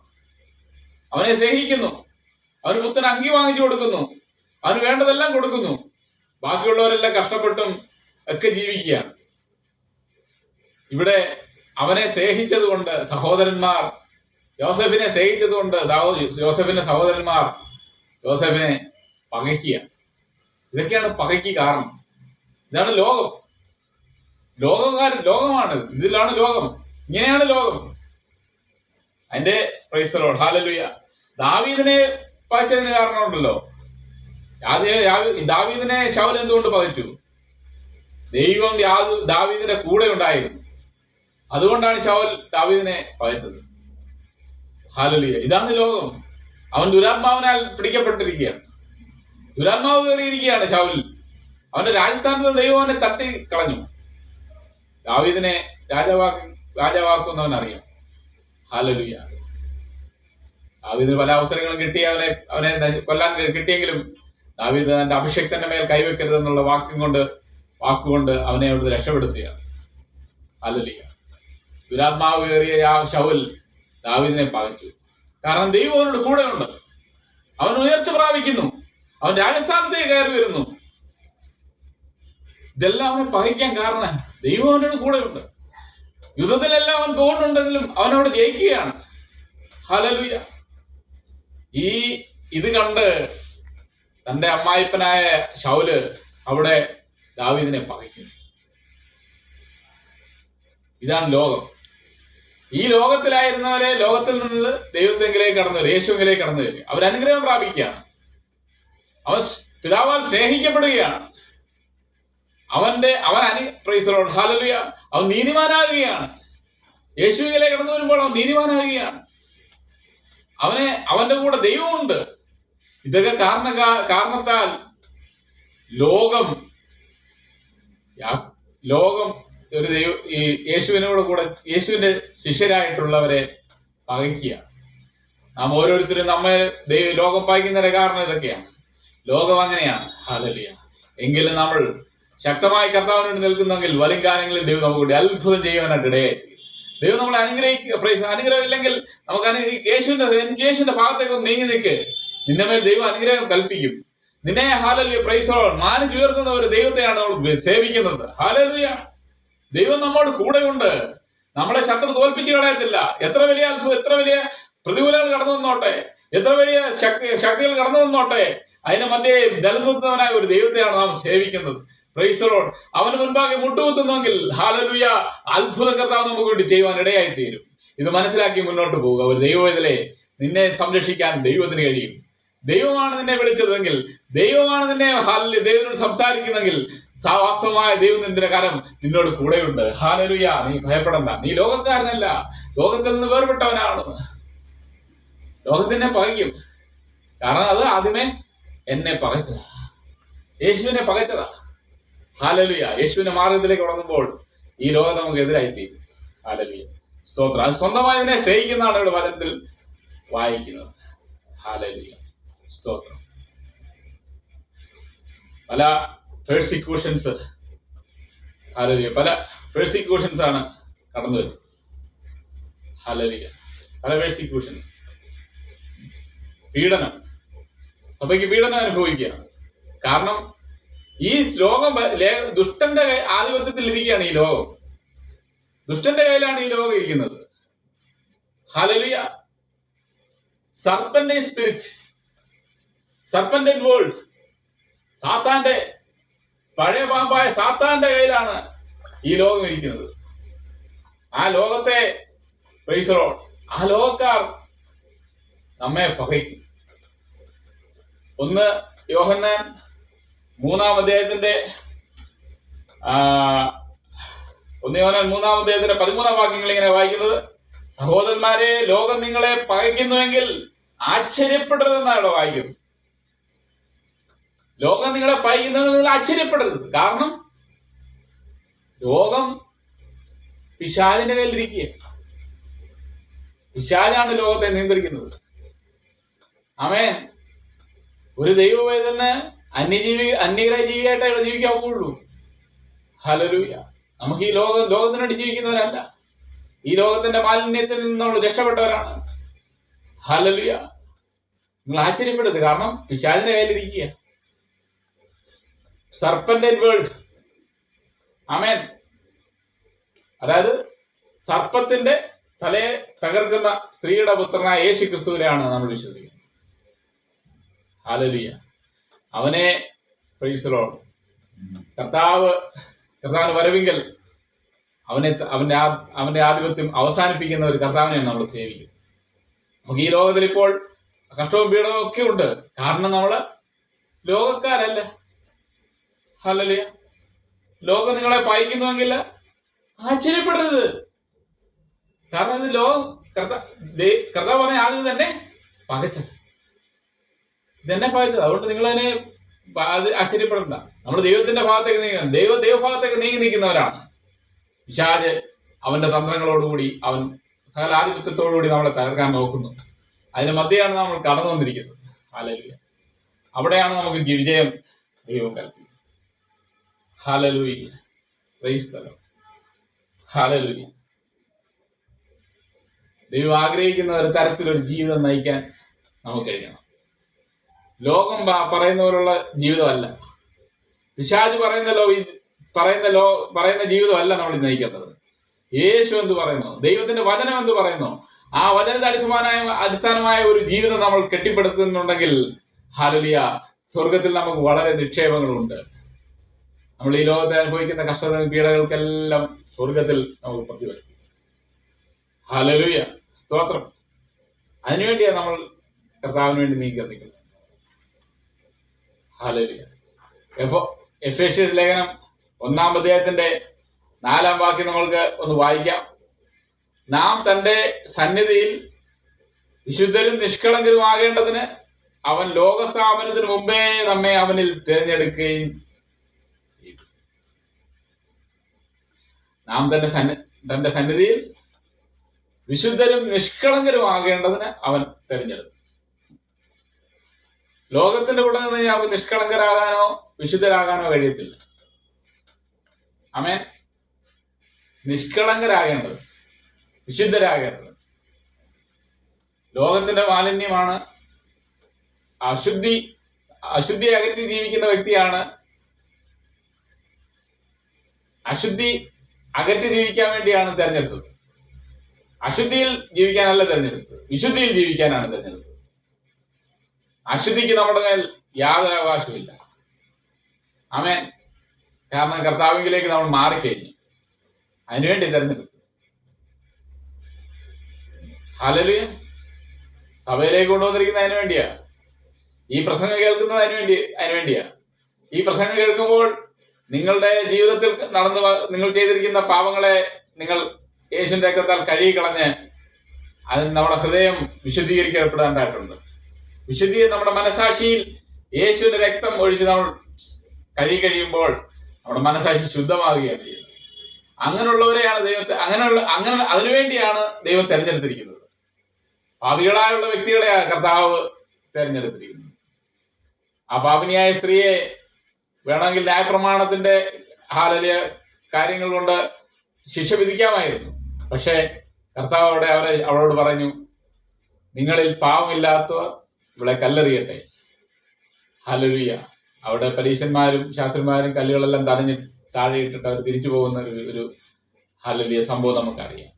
അവനെ സ്നേഹിക്കുന്നു, അവന് പുത്തൻ അങ്കി വാങ്ങിച്ചു കൊടുക്കുന്നു, അവന് വേണ്ടതെല്ലാം കൊടുക്കുന്നു. ബാക്കിയുള്ളവരെല്ലാം കഷ്ടപ്പെട്ടും ഒക്കെ ജീവിക്കുകയാണ്. ഇവിടെ അവനെ സ്നേഹിച്ചത് കൊണ്ട് സഹോദരന്മാർ യോസെഫിനെ സ്നേഹിച്ചത് കൊണ്ട് യോസെഫിന്റെ സഹോദരന്മാർ യോസെഫിനെ പകയ്ക്കുക. ഇതൊക്കെയാണ് പകയ്ക്ക് കാരണം. ഇതാണ് ലോകമാണ്. ഇതിലാണ് ലോകം. ഇങ്ങനെയാണ് ലോകം. അതിന്റെ പ്രൈസ് ദി ലോർഡ് ഹല്ലേലൂയ. ദാവീദിനെ പകച്ചതിന് കാരണമുണ്ടല്ലോ. ദാവീദിനെ ശൗൽ എന്തുകൊണ്ട് പകച്ചു? ദൈവം ദാവീദിന്റെ കൂടെ ഉണ്ടായിരുന്നു. അതുകൊണ്ടാണ് ശൗൽ ദാവീദിനെ പകച്ചത്. ഹല്ലേലൂയ. ഇതാണ് ലോകം. അവൻ ദുരാത്മാവിനാൽ പിടിക്കപ്പെട്ടിരിക്കുകയാണ്. ദുരാത്മാവ് കയറിയിരിക്കുകയാണ് ശൗലിൽ. അവന്റെ രാജസ്ഥാനത്ത് ദൈവം അവനെ തട്ടി കളഞ്ഞു. ദാവീദിനെ രാജാവാക്കുന്നവൻ അറിയാം. ഹല്ലേലൂയ. ദാവീദിന് പല അവസരങ്ങളും കിട്ടി അവനെ കൊല്ലാൻ കിട്ടിയെങ്കിലും ദാവീദ് തന്റെ അഭിഷേക്തന്റെ മേൽ കൈവെക്കരുതെന്നുള്ള വാക്കുകൊണ്ട് അവനെ അവിടുന്ന് രക്ഷപ്പെടുത്തുകയാണ്. ഹല്ലേലൂയ. ദുരാത്മാവ് കയറിയ ശൗൽ ദാവീദിനെ പകച്ചു. കാരണം ദൈവം അവനോട് കൂടെ ഉണ്ട്. അവൻ ഉയർച്ച പ്രാപിക്കുന്നു. അവൻ രാജസ്ഥാനത്തേക്ക് കയറി വരുന്നു. ഇതെല്ലാം അവനെ പകയ്ക്കാൻ കാരണം ദൈവം അവനോട് കൂടെ ഉണ്ട്. യുദ്ധത്തിലെല്ലാം അവൻ പോകുന്നുണ്ടെങ്കിലും അവനവിടെ ജയിക്കുകയാണ്. ഹല്ലേലൂയ. ഇത് കണ്ട് തന്റെ അമ്മായിപ്പനായ ശൗല് അവിടെ ദാവീദിനെ പകയ്ക്കുന്നു. ഇതാണ് ലോകം. ഈ ലോകത്തിലായിരുന്നവരെ ലോകത്തിൽ നിന്ന് ദൈവത്തെങ്കിലേക്ക് കടന്നു വരും, യേശുവിലേക്ക് കടന്നു വരും. അവർ അനുഗ്രഹം പ്രാപിക്കുകയാണ്. അവൻ പിതാവാൽ സ്നേഹിക്കപ്പെടുകയാണ്. അവൻ പ്രൈസ് ദി ലോർഡ് ഹല്ലേലൂയ. അവൻ നീതിമാനാകുകയാണ്. യേശുവിലേക്ക് കടന്നു വരുമ്പോൾ അവൻ നീതിമാനാകുകയാണ്. അവന്റെ കൂടെ ദൈവമുണ്ട്. ഇതൊക്കെ കാരണത്താൽ ലോകം യേശുവിന്റെ ശിഷ്യരായിട്ടുള്ളവരെ പകയ്ക്കുകയാണ്. നാം ഓരോരുത്തരും ലോകം പകയ്ക്കുന്നതിന്റെ കാരണം ഇതൊക്കെയാണ്. ലോകം അങ്ങനെയാണ്. ഹല്ലേലൂയ. എങ്കിലും നമ്മൾ ശക്തമായി കർത്താവിനോട് നിൽക്കുന്നെങ്കിൽ വരും കാലങ്ങളിൽ ദൈവം നമുക്ക് അത്ഭുതം ചെയ്യുവാനായിട്ട് ഇടയായി. ദൈവം നമ്മളെ അനുഗ്രഹം ഇല്ലെങ്കിൽ നമുക്ക് യേശുവിന്റെ ഭാഗത്തേക്ക് നീങ്ങി നിൽക്ക്. നിന്റെ മേൽ ദൈവം അനുഗ്രഹം കൽപ്പിക്കും. നിന്നെ ഹാലലുയ പ്രൈസ് ദി ലോർഡ് മാനിച്ചുയർത്തുന്ന ഒരു ദൈവത്തെയാണ് നമ്മൾ സേവിക്കുന്നത്. ഹാലലുയ. ദൈവം നമ്മോട് കൂടെയുണ്ട്. നമ്മളെ ശത്രു തോൽപ്പിച്ചു കളയത്തില്ല. എത്ര വലിയ അത്ഭുതം, എത്ര വലിയ പ്രതികൂലങ്ങൾ കടന്നു വന്നോട്ടെ, എത്ര വലിയ ശക്തികൾ കടന്നു വന്നോട്ടെ, അതിന് മധ്യേ നിലനിർത്തുന്നവനായ ഒരു ദൈവത്തെയാണ് നാം സേവിക്കുന്നത്. Price the Lord. അവന് മുൻപാകെ മുട്ടുകുത്തുന്നെങ്കിൽ ഹാലലുയ അത്ഭുത കർത്താവ് നമുക്ക് വേണ്ടി ചെയ്യുവാൻ ഇടയായി തീരും. ഇത് മനസ്സിലാക്കി മുന്നോട്ട് പോവുക. ഒരു ദൈവവേദലെ നിന്നെ സംരക്ഷിക്കാൻ ദൈവത്തിന് കഴിയും. ദൈവമാണ് നിന്നെ വിളിച്ചതെങ്കിൽ, ദൈവമാണ് നിന്നെ ദൈവനോട് സംസാരിക്കുന്നെങ്കിൽ, വാസ്തവമായ ദൈവം നിന്റെ കരം നിന്നോട് കൂടെയുണ്ട്. ഹാലലുയ. നീ ഭയപ്പെടണ്ട. നീ ലോകക്കാരനല്ല, ലോകത്തിൽ നിന്ന് വേർപെട്ടവനാണ്. ലോകത്തിനെ പകയ്ക്കും. കാരണം അത് ആദ്യമേ എന്നെ പകച്ചതാ, യേശുവിനെ പകച്ചതാ. ഹാലലുയ. യേശുവിന്റെ മാർഗത്തിലേക്ക് തുടങ്ങുമ്പോൾ ഈ ലോകം നമുക്ക് എതിരായിത്തീരും. ഹാലലുയ. സ്തോത്രം. അത് സ്വന്തമായി ഇതിനെ സ്നേഹിക്കുന്നതാണ് ഇവിടെ വചനത്തിൽ വായിക്കുന്നത്. ഹാലലുയ. സ്തോത്രം. പല പെർസിക്യൂഷൻസ്, ഹാലലുയ, പല പെർസിക്യൂഷൻസ് ആണ് കടന്നു വരുന്നത്. ഹാലലുയ. പല പെർസിക്യൂഷൻസ്, പീഡനം, സഭയ്ക്ക് പീഡനം അനുഭവിക്കുകയാണ്. കാരണം ഈ ലോകം ദുഷ്ടന്റെ ആധിപത്യത്തിൽ ഇരിക്കുകയാണ്. ഈ ലോകം ദുഷ്ടന്റെ കയ്യിലാണ് ഈ ലോകം ഇരിക്കുന്നത്. Hallelujah. Serpent spirit, serpent world, സാത്താന്റെ പഴയ പാമ്പായ സാത്താന്റെ കയ്യിലാണ് ഈ ലോകം ഇരിക്കുന്നത്. ആ ലോകത്തെ പ്രൈസ് ദി ലോർഡ്, ആ ലോകക്കാർ നമ്മെ പകയ്ക്കും. 1 യോഹന്നാൻ 3-ാം അധ്യായത്തിന്റെ 13-ാം വാക്യങ്ങൾ ഇങ്ങനെ വായിക്കുന്നത്: സഹോദരന്മാരെ, ലോകം നിങ്ങളെ പകയ്ക്കുന്നുവെങ്കിൽ ആശ്ചര്യപ്പെടരുതെന്നാണ് ഇവിടെ വായിക്കുന്നത്. ലോകം നിങ്ങളെ പകയ്ക്കുന്നുവെങ്കിൽ നിങ്ങൾ ആശ്ചര്യപ്പെടരുത്. കാരണം ലോകം പിശാചിന്റെ കയ്യിലിരിക്കുക. പിശാചാണ് ലോകത്തെ നിയന്ത്രിക്കുന്നത്. ആമേൻ. ഒരു ദൈവവേദന അന്യഗ്രഹ ജീവിയായിട്ടേ ഇവിടെ ജീവിക്കാവുള്ളൂ. ഹല്ലേലൂയ. നമുക്ക് ഈ ലോകത്തിന് വേണ്ടി ജീവിക്കുന്നവരല്ല, ഈ ലോകത്തിന്റെ മാലിന്യത്തിൽ നിന്നുള്ള രക്ഷപ്പെട്ടവരാണ്. ഹല്ലേലൂയ. നിങ്ങൾ ആശ്ചര്യപ്പെടരുത്. കാരണം പിശാചിന്റെ കയ്യിലിരിക്കുക. Serpent world. ആമേൻ. അതായത് സർപ്പത്തിന്റെ തലയെ തകർക്കുന്ന സ്ത്രീയുടെ പുത്രനായ യേശു ക്രിസ്തുവിനെയാണ് നമ്മൾ വിശ്വസിക്കുന്നത്. ഹല്ലേലൂയ. അവനെ പ്രൈസ് ദി ലോർഡ്. കർത്താവിന് വരവെങ്കിൽ അവന്റെ ആധിപത്യം അവസാനിപ്പിക്കുന്ന ഒരു കർത്താവിനെയാണ് നമ്മൾ സേവിക്കുന്നത്. നമുക്ക് ഈ ലോകത്തിൽ ഇപ്പോൾ കഷ്ടവും പീഡനവും ഒക്കെ ഉണ്ട്. കാരണം നമ്മള് ലോകക്കാരല്ല. ഹല്ലേലൂയ. ലോകം നിങ്ങളെ പകയ്ക്കുന്നുവെങ്കിൽ ആശ്ചര്യപ്പെടരുത്. കാരണം ഇത് ലോകം കർത്താവ് പറഞ്ഞ ആദ്യം തന്നെ പകച്ചത്, ഇതെന്നെ പകച്ചത്. അതുകൊണ്ട് നിങ്ങളതിനെ ആശ്ചര്യപ്പെടണ്ട. നമ്മൾ ദൈവത്തിന്റെ ഭാഗത്തേക്ക് നീങ്ങുക, ദൈവഭാഗത്തേക്ക് നീങ്ങി നിൽക്കുന്നവരാണ്. പിശാച് അവന്റെ തന്ത്രങ്ങളോടുകൂടി, അവൻ സകല ആധിപത്യത്തോടുകൂടി നമ്മളെ തകർക്കാൻ നോക്കുന്നു. അതിന് മധ്യയാണ് നമ്മൾ കടന്നു വന്നിരിക്കുന്നത്. ഹല്ലേലൂയ. അവിടെയാണ് നമുക്ക് വിജയം ദൈവം കൽപ്പിക്കുന്നത്. Hallelujah. Praise the Lord. Hallelujah. ദൈവം ആഗ്രഹിക്കുന്ന ഒരു തരത്തിലൊരു ജീവിതം നയിക്കാൻ നമുക്ക് കഴിയണം. ലോകം പറയുന്ന പോലുള്ള ജീവിതമല്ല, പിശാച് പറയുന്ന ജീവിതമല്ല നമ്മൾ നയിക്കേണ്ടത്. യേശു എന്ത് പറയുന്നു, ദൈവത്തിന്റെ വചനം എന്ത് പറയുന്നു, ആ വചനത്തെ അടിസ്ഥാനമായ ഒരു ജീവിതം നമ്മൾ കെട്ടിപ്പടുക്കുന്നുണ്ടെങ്കിൽ ഹല്ലേലൂയ, സ്വർഗത്തിൽ നമുക്ക് വളരെ നിക്ഷേപങ്ങളുണ്ട്. നമ്മൾ ഈ ലോകത്തെ അനുഭവിക്കുന്ന കഷ്ടതയും പീഡകൾക്കെല്ലാം സ്വർഗത്തിൽ നമുക്ക് പ്രതിഫലിക്കും. ഹല്ലേലൂയ. സ്തോത്രം. അതിനുവേണ്ടിയാണ് നമ്മൾ കർത്താവിന് വേണ്ടി നീങ്ങിക്കുന്നത്. ഹല്ലേലൂയ. എഫേസ്യസ് ലേഖനം 1-ാം അധ്യായത്തിന്റെ 4-ാം വാക്യം നമ്മൾക്ക് ഒന്ന് വായിക്കാം. നാം തന്റെ സന്നിധിയിൽ വിശുദ്ധരും നിഷ്കളങ്കരുമാകേണ്ടതിന് അവൻ ലോകസ്ഥാപനത്തിന് മുമ്പേ നമ്മെ അവനിൽ തിരഞ്ഞെടുക്കുകയും ചെയ്തു. നാം തന്റെ സന്നിധിയിൽ വിശുദ്ധരും നിഷ്കളങ്കരുമാകേണ്ടതിന് അവൻ തിരഞ്ഞെടുത്തു. ലോകത്തിന്റെ കൂടെ നിന്ന് നമുക്ക് നിഷ്കളങ്കരാകാനോ വിശുദ്ധരാകാനോ കഴിയത്തില്ല. ആമേൻ. നിഷ്കളങ്കരാകേണ്ടത്, വിശുദ്ധരാകേണ്ടത്. ലോകത്തിന്റെ മാലിന്യമാണ്, അശുദ്ധി അശുദ്ധി അകറ്റി ജീവിക്കുന്ന വ്യക്തിയാണ്. അശുദ്ധി അകറ്റി ജീവിക്കാൻ വേണ്ടിയാണ് തെരഞ്ഞെടുത്തത്. അശുദ്ധിയിൽ ജീവിക്കാനല്ല തെരഞ്ഞെടുത്തത്, വിശുദ്ധിയിൽ ജീവിക്കാനാണ് തെരഞ്ഞെടുത്തത്. അശുദ്ധിക്ക് നമ്മുടെ മേൽ യാതൊരു അവകാശമില്ല. ആമേൻ. കാരണം കർത്താവിലേക്ക് നമ്മൾ മാറിക്കഴിഞ്ഞു. അതിനുവേണ്ടി തെരഞ്ഞെടുത്തു. ഹല്ലേലൂയ. സഭയിലേക്ക് കൊണ്ടുവന്നിരിക്കുന്നത് അതിനു വേണ്ടിയാ. ഈ പ്രസംഗം കേൾക്കുന്നത് അതിനുവേണ്ടിയാ. ഈ പ്രസംഗം കേൾക്കുമ്പോൾ നിങ്ങളുടെ ജീവിതത്തിൽ നിങ്ങൾ ചെയ്തിരിക്കുന്ന പാപങ്ങളെ നിങ്ങൾ യേശുവിന്റെ രക്തത്താൽ കഴുകിക്കളഞ്ഞ് അതിന് നമ്മുടെ ഹൃദയം വിശുദ്ധീകരിക്കപ്പെടേണ്ടതായിട്ടുണ്ട്. വിശുദ്ധി നമ്മുടെ മനസാക്ഷിയിൽ യേശുവിന്റെ രക്തം ഒഴിച്ച് നമ്മൾ കഴിയുമ്പോൾ നമ്മുടെ മനസാക്ഷി ശുദ്ധമാകുകയാണ് ചെയ്യുന്നത്. അങ്ങനെയുള്ളവരെയാണ് അതിനുവേണ്ടിയാണ് ദൈവം തെരഞ്ഞെടുത്തിരിക്കുന്നത്. പാപികളായുള്ള വ്യക്തികളെയാണ് കർത്താവ് തെരഞ്ഞെടുത്തിരിക്കുന്നത്. ആ പാപിനിയായ സ്ത്രീയെ വേണമെങ്കിൽ ന്യായപ്രമാണത്തിന്റെ കാര്യങ്ങൾ കൊണ്ട് ശിക്ഷ വിധിക്കാമായിരുന്നു. പക്ഷേ കർത്താവ് അവളോട് പറഞ്ഞു, നിങ്ങളിൽ പാവമില്ലാത്തവർ ഇവിടെ കല്ലെറിയട്ടെ. ഹല്ലേലൂയ. അവിടെ പരീശന്മാരും ശാസ്ത്രിമാരും കല്ലുകളെല്ലാം തടഞ്ഞ് താഴെയിട്ടിട്ട് അവർ തിരിച്ചു പോകുന്ന ഒരു ഹല്ലേലൂയ സംഭവം നമുക്കറിയാം.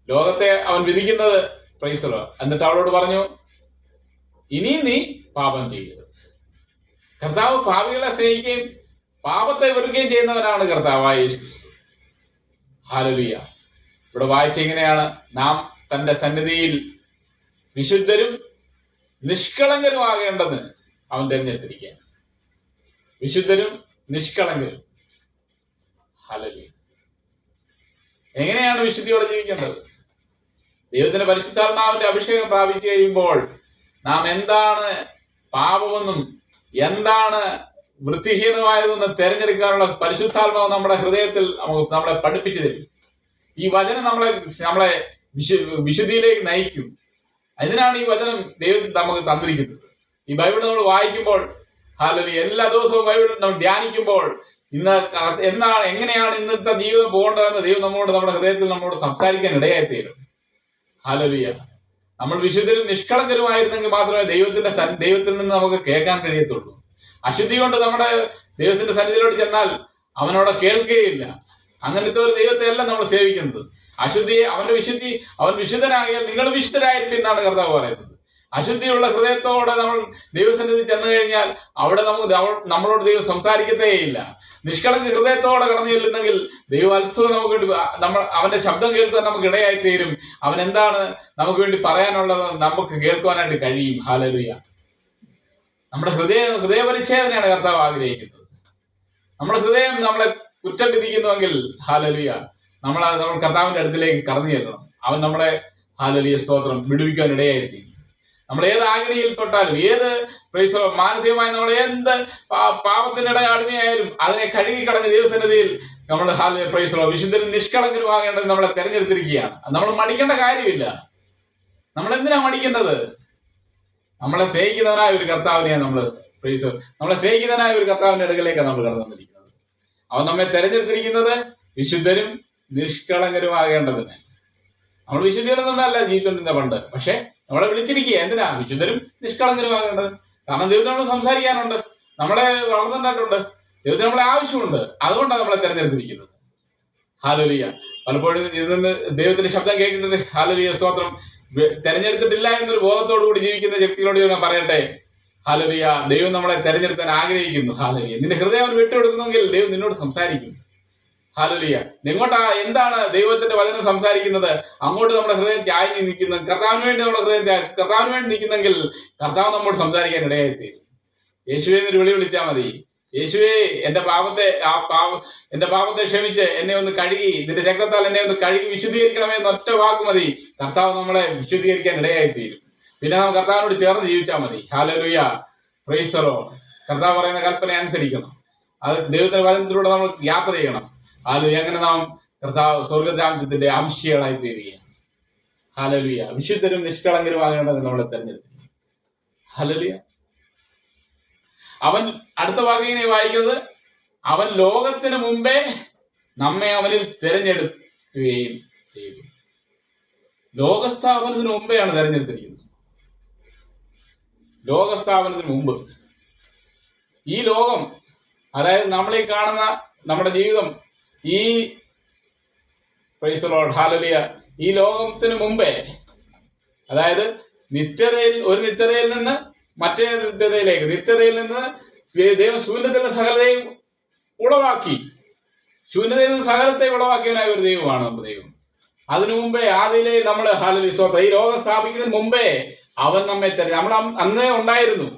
ലോകത്തെ അവൻ വിധിക്കുന്നത് പ്രൈസലോ. എന്നിട്ട് അവളോട് പറഞ്ഞു, ഇനിയും നീ പാപം ചെയ്യരുത്. കർത്താവ് പാപികളെ സ്നേഹിക്കുകയും പാപത്തെ വെറുക്കുകയും ചെയ്യുന്നവനാണ് കർത്താവായ യേശു ക്രിസ്തു. ഹല്ലേലൂയ. ഇവിടെ വായിച്ച ഇങ്ങനെയാണ്, നാം തന്റെ സന്നിധിയിൽ വിശുദ്ധരും നിഷ്കളങ്കരും ആകേണ്ടതിന് അവൻ തിരഞ്ഞെടുത്തിരിക്കുകയാണ്. വിശുദ്ധരും നിഷ്കളങ്കരും. ഹല്ലേലൂയ. എങ്ങനെയാണ് വിശുദ്ധിയോടെ ജീവിക്കേണ്ടത്? ദൈവത്തിന്റെ പരിശുദ്ധാത്മാവിന്റെ അഭിഷേകം പ്രാപിച്ചു കഴിയുമ്പോൾ നാം എന്താണ് പാപമെന്നും എന്താണ് വൃത്തിഹീനമായതെന്ന് തിരഞ്ഞെടുക്കാനുള്ള പരിശുദ്ധാത്മാവ് നമ്മുടെ ഹൃദയത്തിൽ നമ്മളെ പഠിപ്പിച്ചു തരും. ഈ വചനം നമ്മളെ വിശുദ്ധിയിലേക്ക് നയിക്കും. അതിനാണ് ഈ വചനം ദൈവം നമുക്ക് തന്നിരിക്കുന്നത്. ഈ ബൈബിൾ നമ്മൾ വായിക്കുമ്പോൾ, ഹല്ലേലൂയ, എല്ലാ ദിവസവും ബൈബിൾ നമ്മൾ ധ്യാനിക്കുമ്പോൾ എങ്ങനെയാണ് ഇന്നത്തെ ജീവിതം പോകേണ്ടതെന്ന് ദൈവം നമ്മുടെ ഹൃദയത്തിൽ നമ്മോട് സംസാരിക്കാൻ ഇടയായിത്തീരും. ഹല്ലേലൂയ. നമ്മൾ വിശുദ്ധരും നിഷ്കളങ്കരുമായിരുന്നെങ്കിൽ മാത്രമേ ദൈവത്തിൽ നിന്ന് നമുക്ക് കേൾക്കാൻ കഴിയത്തുള്ളൂ. അശുദ്ധി കൊണ്ട് നമ്മുടെ ദൈവത്തിന്റെ സന്നിധിയിലോട്ട് ചെന്നാൽ അവനോട് കേൾക്കുകയില്ല. അങ്ങനത്തെ ഒരു ദൈവത്തെ അല്ല നമ്മൾ സേവിക്കുന്നത്. അശുദ്ധിയെ അവൻ വിശുദ്ധനാകിയാൽ നിങ്ങൾ വിശുദ്ധരായിരിക്കും എന്നാണ് കർത്താവ് പറയുന്നത്. അശുദ്ധിയുള്ള ഹൃദയത്തോടെ നമ്മൾ ദൈവസന്നിധി ചെന്നു കഴിഞ്ഞാൽ അവിടെ നമ്മളോട് ദൈവം സംസാരിക്കത്തേയില്ല. നിഷ്കളങ്ക ഹൃദയത്തോടെ കടന്നു ചെല്ലുന്നെങ്കിൽ ദൈവം അത്ഭുതം നമുക്ക് വേണ്ടി അവന്റെ ശബ്ദം കേൾക്കാൻ നമുക്ക് ഇടയായി തീരും. അവൻ എന്താണ് നമുക്ക് വേണ്ടി പറയാനുള്ളത് നമുക്ക് കേൾക്കുവാനായിട്ട് കഴിയും. ഹല്ലേലൂയ. നമ്മുടെ ഹൃദയപരിച്ഛേദനയാണ് കർത്താവ് ആഗ്രഹിക്കുന്നത്. നമ്മുടെ ഹൃദയം നമ്മളെ കുറ്റം വിധിക്കുന്നുവെങ്കിൽ ഹല്ലേലൂയ നമ്മൾ കർത്താവിന്റെ അടുത്തിലേക്ക് കടന്നു ചെല്ലണം. അവൻ നമ്മളെ ഹല്ലേലൂയ സ്തോത്രം വിടുവിക്കാൻ ഇടയായിരിക്കും. നമ്മൾ ഏത് ആഗ്രഹിയിൽപ്പെട്ടാലും ഏത് മാനസികമായി നമ്മൾ എന്ത് പാപത്തിനിടെ അടിമയായാലും അതിനെ കഴുകിക്കളഞ്ഞ ദൈവസന്നിധിയിൽ നമ്മൾ വിശുദ്ധരും നിഷ്കളങ്കരും ആകേണ്ടത് നമ്മളെ തെരഞ്ഞെടുത്തിരിക്കുകയാണ്. നമ്മൾ മടിക്കേണ്ട കാര്യമില്ല. നമ്മൾ എന്തിനാ മടിക്കേണ്ടത്? നമ്മളെ സ്നേഹിക്കുന്നവനായ ഒരു കർത്താവിനെയാണ് നമ്മളെ സ്നേഹിക്കുന്നവനായ ഒരു കർത്താവിന്റെ അടുക്കലേക്കാണ് നമ്മൾ കടന്നു വന്നിരിക്കുന്നത്. അവൻ നമ്മെ തെരഞ്ഞെടുത്തിരിക്കുന്നത് വിശുദ്ധരും നിഷ്കളങ്കരുമാകേണ്ടതിന്. നമ്മൾ വിശുദ്ധികളൊന്നുമല്ല ജീവിതത്തിന്റെ പണ്ട്, പക്ഷെ നമ്മളെ വിളിച്ചിരിക്കുക എന്തിനാ? വിശുദ്ധരും നിഷ്കളങ്കരുമാകേണ്ടത്. കാരണം ദൈവത്തിന് നമ്മൾ സംസാരിക്കാനുണ്ട്, നമ്മളെ വളർന്നിട്ടുണ്ട്, ദൈവത്തിന് നമ്മളെ ആവശ്യമുണ്ട്. അതുകൊണ്ടാണ് നമ്മളെ തെരഞ്ഞെടുത്തിരിക്കുന്നത്. ഹല്ലേലൂയ. പലപ്പോഴും ഇതിൽ ദൈവത്തിന്റെ ശബ്ദം കേൾക്കുന്നത് ഹല്ലേലൂയ സ്തോത്രം തെരഞ്ഞെടുത്തിട്ടില്ല എന്നൊരു ബോധത്തോടു കൂടി ജീവിക്കുന്ന വ്യക്തികളോട് ഞാൻ പറയട്ടെ, ഹല്ലേലൂയ, ദൈവം നമ്മളെ തെരഞ്ഞെടുക്കാൻ ആഗ്രഹിക്കുന്നു. ഹല്ലേലൂയ. നിന്റെ ഹൃദയം വിട്ടുകൊടുക്കുന്നെങ്കിൽ ദൈവം നിന്നോട് സംസാരിക്കും. ഹല്ലേലൂയ. എന്താണ് ദൈവത്തിന്റെ വചനം സംസാരിക്കുന്നത്? അങ്ങോട്ട് നമ്മുടെ ഹൃദയം ചായഞ്ഞു നിൽക്കുന്നത് കർത്താവിന് വേണ്ടി കർത്താവിന് വേണ്ടി നിൽക്കുന്നെങ്കിൽ കർത്താവ് നമ്മോട് സംസാരിക്കാൻ ഇടയായിത്തീരും. യേശുവെ എന്നൊരു വിളി വിളിച്ചാൽ മതി. യേശുവേ, എന്റെ പാപത്തെ ക്ഷമിച്ച് എന്നെ ഒന്ന് കഴുകി, നിന്റെ രക്തത്താൽ എന്നെ ഒന്ന് കഴുകി വിശുദ്ധീകരിക്കണമേ എന്ന ഒറ്റ വാക്ക് മതി. കർത്താവ് നമ്മളെ വിശുദ്ധീകരിക്കാൻ ഇടയായിത്തീരും. പിന്നെ നാം കർത്താവിനോട് ചേർന്ന് ജീവിച്ചാൽ മതി. ഹല്ലേലൂയ. Praise the Lord. കർത്താവ് പറയുന്ന കൽപ്പന അനുസരിക്കണം. അത് ദൈവത്തിന്റെ വചനത്തിലൂടെ നമ്മൾ യാത്ര ചെയ്യണം. ഹല്ലേലൂയ. അങ്ങനെ നാം കർത്താവ് സ്വർഗ്ഗരാജ്യത്തിന്റെ അംശികളായി തീരുകയാണ്. ഹല്ലേലൂയ. വിശുദ്ധരും നിഷ്കളങ്കരുമാകേണ്ടത് നമ്മളെ തെരഞ്ഞെടുത്തു. ഹല്ലേലൂയ. അവൻ അടുത്ത വാക്കിനെ വായിക്കുന്നത്, അവൻ ലോകത്തിന് മുമ്പേ നമ്മെ അവനിൽ തിരഞ്ഞെടുക്കുകയും ചെയ്തു. ലോകസ്ഥാപനത്തിന് മുമ്പെയാണ് തിരഞ്ഞെടുത്തിരിക്കുന്നത്. ലോകസ്ഥാപനത്തിന് മുമ്പ് ഈ ലോകം, അതായത് നമ്മളീ കാണുന്ന നമ്മുടെ ജീവിതം, ഈ പ്രൈസ് ദി ലോർഡ് ഹല്ലേലൂയ, ഈ ലോകത്തിന് മുമ്പേ, അതായത് ഒരു നിത്യതയിൽ നിന്ന് മറ്റേ നിത്യതയിലേക്ക്, നിത്യതയിൽ നിന്ന് ദൈവം ശൂന്യത്തിൽ നിന്ന് സകലതയും ഉളവാക്കി, ശൂന്യതയിൽ നിന്ന് സകലത്തെ ഉളവാക്കിയവനായ ഒരു ദൈവമാണ് നമ്മുടെ ദൈവം. അതിനു മുമ്പേ ആദിയിലെ നമ്മൾ ഹല്ലേലൂയ സ്തോത്രം, ഈ ലോകം സ്ഥാപിക്കുന്നതിന് മുമ്പേ അവൻ നമ്മെ നമ്മൾ അന്നേ ഉണ്ടായിരുന്നു,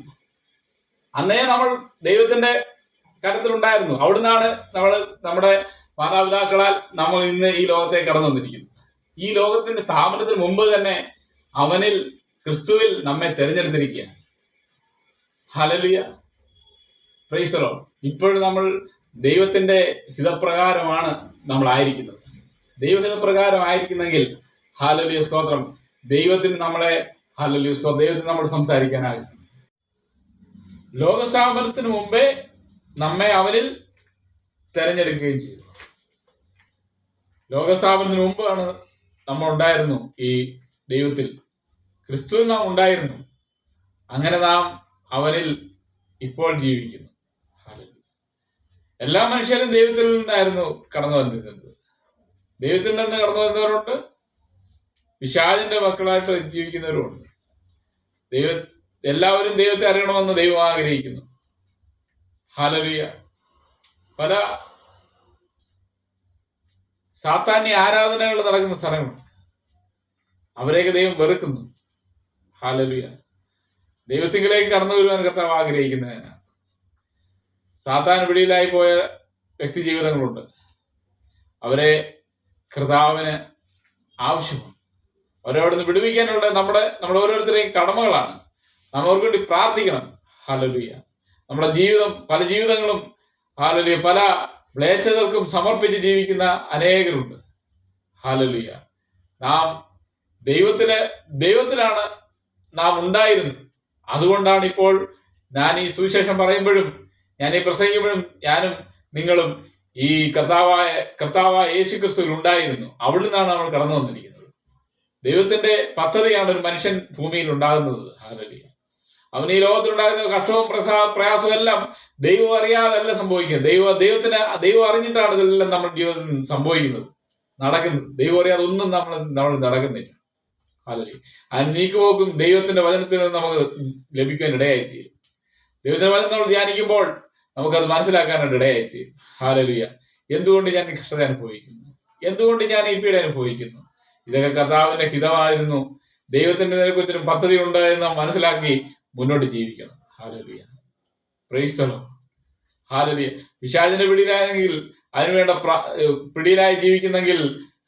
അന്നേ നമ്മൾ ദൈവത്തിന്റെ കരത്തിലുണ്ടായിരുന്നു. അവിടുന്നാണ് നമ്മുടെ മാതാപിതാക്കളാൽ നമ്മൾ ഇന്ന് ഈ ലോകത്തേക്ക് കടന്നു വന്നിരിക്കുന്നത്. ഈ ലോകത്തിന്റെ സ്ഥാപനത്തിന് മുമ്പ് തന്നെ അവനിൽ, ക്രിസ്തുവിൽ നമ്മെ തെരഞ്ഞെടുത്തിരിക്കുക. Hallelujah, praise the Lord. ഇപ്പോഴും നമ്മൾ ദൈവത്തിന്റെ ഹിതപ്രകാരമാണ് നമ്മൾ ആയിരിക്കുന്നത്. ദൈവഹിതപ്രകാരം ആയിരിക്കുന്നെങ്കിൽ ഹല്ലേലൂയ സ്തോത്രം, ദൈവത്തിന് നമ്മളെ ഹല്ലേലൂയ സ്തോത്രം, ദൈവത്തിന് നമ്മൾ സംസാരിക്കാനാകും. ലോകസ്ഥാപനത്തിന് മുമ്പേ നമ്മെ അവനിൽ തെരഞ്ഞെടുക്കുകയും ചെയ്തു. ലോകസ്ഥാപനത്തിന് മുമ്പാണ് നമ്മൾ ഉണ്ടായിരുന്നു ഈ ദൈവത്തിൽ, ക്രിസ്തുവിൽ നാം ഉണ്ടായിരുന്നു. അങ്ങനെ നാം അവനിൽ ഇപ്പോൾ ജീവിക്കുന്നു. എല്ലാ മനുഷ്യരും ദൈവത്തിൽ നിന്നായിരുന്നു കടന്നു വന്നിരുന്നത്. ദൈവത്തിൽ നിന്ന് കടന്നു വരുന്നവരുണ്ട്, പിശാചിന്റെ മക്കളായിട്ട് ജീവിക്കുന്നവരുമുണ്ട്. എല്ലാവരും ദൈവത്തെ അറിയണമെന്ന് ദൈവം ആഗ്രഹിക്കുന്നു. ഹല്ലേലൂയ. പല സാത്താന്യ ആരാധനകൾ നടക്കുന്ന സ്ഥലങ്ങളുണ്ട്, അവരെയൊക്കെ ദൈവം വെറുക്കുന്നു. ഹല്ലേലൂയ. ദൈവത്തിങ്കിലേക്ക് കടന്നു വരുവാൻ കർത്താവ് ആഗ്രഹിക്കുന്നതിനാണ്. സാത്താൻ പിടിയിലായി പോയ വ്യക്തി ജീവിതങ്ങളുണ്ട്, അവരെ കർത്താവിന് ആവശ്യമാണ്. അവരെ അവിടെ നിന്ന് വിടുവിക്കാനുള്ള നമ്മുടെ ഓരോരുത്തരെയും കടമകളാണ്. നാം അവർക്ക് വേണ്ടി പ്രാർത്ഥിക്കണം. ഹല്ലേലൂയ. നമ്മുടെ ജീവിതം, പല ജീവിതങ്ങളും ഹല്ലേലൂയ, പല മ്ലേച്ഛതകൾക്കും സമർപ്പിച്ച് ജീവിക്കുന്ന അനേകരുണ്ട്. ഹല്ലേലൂയ. നാം ദൈവത്തിലാണ് നാം ഉണ്ടായിരുന്നത്. അതുകൊണ്ടാണ് ഇപ്പോൾ ഞാൻ ഈ സുവിശേഷം പറയുമ്പോഴും, ഞാൻ ഈ പ്രസംഗിക്കുമ്പോഴും, ഞാനും നിങ്ങളും ഈ കർത്താവായ യേശു ക്രിസ്തുവിൽ ഉണ്ടായിരുന്നു. അവിടെ നിന്നാണ് നമ്മൾ കടന്നു വന്നിരിക്കുന്നത്. ദൈവത്തിന്റെ പദ്ധതിയാണ് ഒരു മനുഷ്യൻ ഭൂമിയിൽ ഉണ്ടാകുന്നത്. ഹല്ലേലൂയ. അവൻ ഈ ലോകത്തിലുണ്ടാകുന്ന കഷ്ടവും പ്രയാസവും എല്ലാം ദൈവം അറിയാതല്ല സംഭവിക്കുന്നത്. ദൈവം അറിഞ്ഞിട്ടാണ് ഇതെല്ലാം നമ്മുടെ ജീവിതത്തിൽ സംഭവിക്കുന്നത്, നടക്കുന്നത്. ദൈവം അറിയാതെ ഒന്നും നമ്മൾ നടക്കുന്നില്ല. ഹല്ലേലൂയ. അതിന് നീക്കുപോക്കും ദൈവത്തിന്റെ വചനത്തിൽ നിന്ന് നമുക്ക് ലഭിക്കാൻ ഇടയായിത്തീരും. ദൈവത്തിന്റെ വചനം നമ്മൾ ധ്യാനിക്കുമ്പോൾ നമുക്കത് മനസ്സിലാക്കാനായിട്ട് ഇടയായിത്തീരും. ഹല്ലേലൂയ. എന്തുകൊണ്ട് ഞാൻ കഷ്ടത അനുഭവിക്കുന്നു, എന്തുകൊണ്ട് ഞാൻ ഈ പീഡ അനുഭവിക്കുന്നു, ഇതൊക്കെ കർത്താവിന്റെ ഹിതമായിരുന്നു. ദൈവത്തിന്റെ നേതൃത്വത്തിനും പദ്ധതി ഉണ്ട് എന്ന് മനസ്സിലാക്കി മുന്നോട്ട് ജീവിക്കണം. Hallelujah. Praise the Lord. Hallelujah. പിശാചിന്റെ പിടിയിലായെങ്കിൽ അതിനുവേണ്ട പിടിയിലായി ജീവിക്കുന്നെങ്കിൽ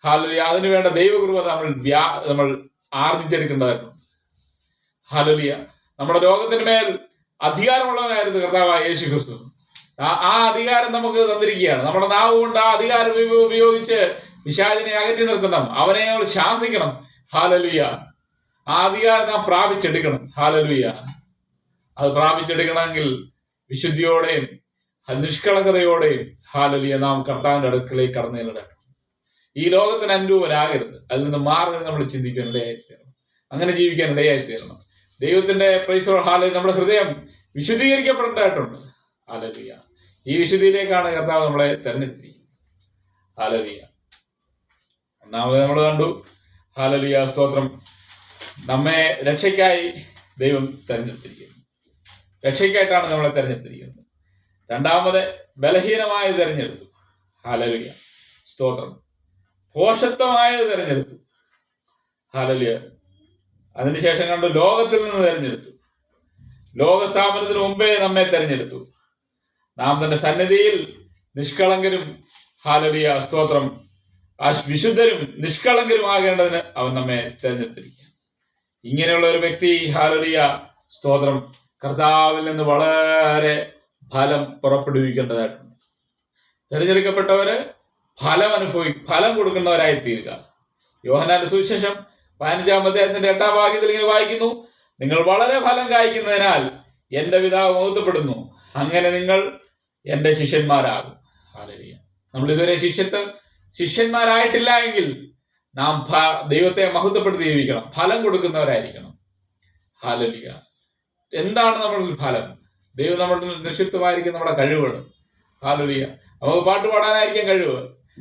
ഹല്ലേലൂയ, അതിനുവേണ്ട ദൈവകൃപ നമ്മൾ ആർജിച്ചെടുക്കേണ്ടതായിട്ടുണ്ട്. ഹല്ലേലൂയ. നമ്മുടെ ലോകത്തിന് മേൽ അധികാരമുള്ളവനായിരുന്നു കർത്താവായ യേശു ക്രിസ്തു. ആ അധികാരം നമുക്ക് തന്നിരിക്കുകയാണ്. നമ്മുടെ നാവ് കൊണ്ട് ആ അധികാരം ഉപയോഗിച്ച് പിശാചിനെ അകറ്റി നിർത്തണം, അവനെ നമ്മൾ ശാസിക്കണം. ഹല്ലേലൂയ. ആ അധികാരം നാം പ്രാപിച്ചെടുക്കണം. ഹല്ലേലൂയ. അത് പ്രാപിച്ചെടുക്കണമെങ്കിൽ വിശുദ്ധിയോടെയും നിഷ്കളങ്കതയോടെയും ഹല്ലേലൂയ നാം കർത്താവിന്റെ അടുക്കലേക്ക് കടന്നു ചെല്ലണം. ഈ ലോകത്തിന് അനുരൂപരാകരുത്, അതിൽ നിന്ന് മാറി നമ്മൾ ചിന്തിക്കാൻ ഇടയായിത്തീരണം, അങ്ങനെ ജീവിക്കാൻ ഇടയായിത്തീരണം. ദൈവത്തിന്റെ പ്രൈസ് ദി ലോർഡ്. ഹല്ലേലൂയ. നമ്മുടെ ഹൃദയം വിശുദ്ധീകരിക്കപ്പെടേണ്ടതായിട്ടുണ്ട്. ഹല്ലേലൂയ. ഈ വിശുദ്ധിയിലേക്കാണ് കർത്താവ് നമ്മളെ തെരഞ്ഞെടുത്തിരിക്കുന്നത്. ഹല്ലേലൂയ. ഒന്നാമത് നമ്മൾ കണ്ടു, ഹല്ലേലൂയ സ്തോത്രം, നമ്മെ രക്ഷയ്ക്കായി ദൈവം തെരഞ്ഞെടുത്തിരിക്കുന്നു. രക്ഷയ്ക്കായിട്ടാണ് നമ്മളെ തെരഞ്ഞെടുത്തിരിക്കുന്നത്. രണ്ടാമത് ബലഹീനമായത് തെരഞ്ഞെടുത്തു. ഹല്ലേലൂയ സ്തോത്രം. പോഷത്വമായത് തെരഞ്ഞെടുത്തു. ഹല്ലേലൂയ. അതിനുശേഷം കണ്ടു, ലോകത്തിൽ നിന്ന് തെരഞ്ഞെടുത്തു. ലോകസ്ഥാപനത്തിന് മുമ്പേ നമ്മെ തെരഞ്ഞെടുത്തു. നാം തന്റെ സന്നിധിയിൽ നിഷ്കളങ്കരും ഹല്ലേലൂയ സ്തോത്രം വിശുദ്ധരും നിഷ്കളങ്കരുമാകേണ്ടതിന് അവൻ നമ്മെ തെരഞ്ഞെടുത്തിരിക്കുക. ഇങ്ങനെയുള്ള ഒരു വ്യക്തി ഹല്ലേലൂയ സ്തോത്രം കർത്താവിൽ നിന്ന് വളരെ ഫലം പുറപ്പെടുവിക്കേണ്ടതായിട്ടുണ്ട്. തിരഞ്ഞെടുക്കപ്പെട്ടവര് ഫലം കൊടുക്കുന്നവരായി തീരുക. യോഹന്നാന്റെ സുവിശേഷം 15-ാം അധ്യായത്തിന്റെ 8-ാം വാക്യത്തിൽ ഇങ്ങനെ വായിക്കുന്നു, നിങ്ങൾ വളരെ ഫലം കായ്ക്കുന്നതിനാൽ എന്റെ പിതാവ് മഹത്വപ്പെടുന്നു, അങ്ങനെ നിങ്ങൾ എന്റെ ശിഷ്യന്മാരാകും. ഹല്ലേലൂയ. നമ്മൾ ഇതുവരെ ശിഷ്യന്മാരായിട്ടില്ല എങ്കിൽ നാം ദൈവത്തെ മഹത്വപ്പെടുത്തി ജീവിക്കണം, ഫലം കൊടുക്കുന്നവരായിരിക്കണം. ഹല്ലേലൂയ. എന്താണ് നമ്മളിൽ ഫലം? ദൈവം നമ്മളിൽ നിക്ഷിപ്തമായിരിക്കും നമ്മുടെ കഴിവുകൾ. ഹല്ലേലൂയ. നമുക്ക് പാട്ട് പാടാനായിരിക്കും കഴിവ്,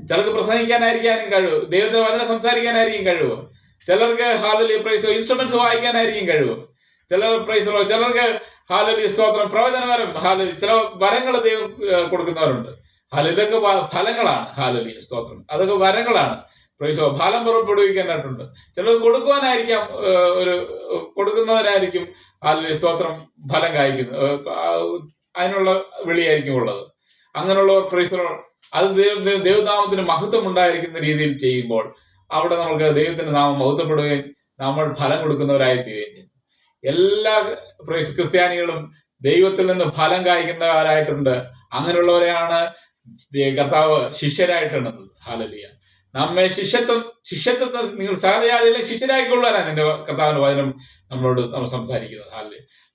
ചിലർക്ക് പ്രസംഗിക്കാനായിരിക്കാനും കഴിവ്, ദൈവത്തിന്റെ വചനം സംസാരിക്കാനായിരിക്കും കഴിവ്, ചിലർക്ക് ഹല്ലേലൂയ പ്രൈസ് ഇൻസ്ട്രുമെന്റ്സ് വായിക്കാനായിരിക്കും കഴിവ്, ചിലർക്ക് ഹല്ലേലൂയ സ്തോത്രം പ്രവചനപരം ചില വരങ്ങൾ ദൈവം കൊടുക്കുന്നവരുണ്ട്. ഇതൊക്കെ ഫലങ്ങളാണ്. ഹല്ലേലൂയ സ്തോത്രം, അതൊക്കെ വരങ്ങളാണ്. പ്രൈസോ ഫലം പുറപ്പെടുവിക്കാനായിട്ടുണ്ട്. ചിലർക്ക് കൊടുക്കുവാനായിരിക്കാം, കൊടുക്കുന്നതിനായിരിക്കും ഹല്ലേലൂയ സ്തോത്രം ഫലം കായ്ക്കുന്നത്, അതിനുള്ള വിളിയായിരിക്കും ഉള്ളത്. അങ്ങനെയുള്ളവർ പ്രൈസോ അത് ദൈവനാമത്തിന് മഹത്വം ഉണ്ടായിരിക്കുന്ന രീതിയിൽ ചെയ്യുമ്പോൾ അവിടെ നമുക്ക് ദൈവത്തിന്റെ നാമം മഹത്വപ്പെടുകയും നമ്മൾ ഫലം കൊടുക്കുന്നവരായി തീരുകയും ചെയ്യും. എല്ലാ ക്രിസ്ത്യാനികളും ദൈവത്തിൽ നിന്ന് ഫലം കായ്ക്കുന്നവരായിട്ടുണ്ട്. അങ്ങനെയുള്ളവരെയാണ് കർത്താവ് ശിഷ്യരായിട്ടുള്ളത്. ഹല്ലേലൂയ. നമ്മെ ശിഷ്യത്വത്തെ നിങ്ങൾ സകല ജാതികളെ ശിഷ്യരായിക്കൊള്ളാനാണ് നിന്റെ കർത്താവിന്റെ വചനം നമ്മളോട് നമ്മൾ സംസാരിക്കുന്നത്.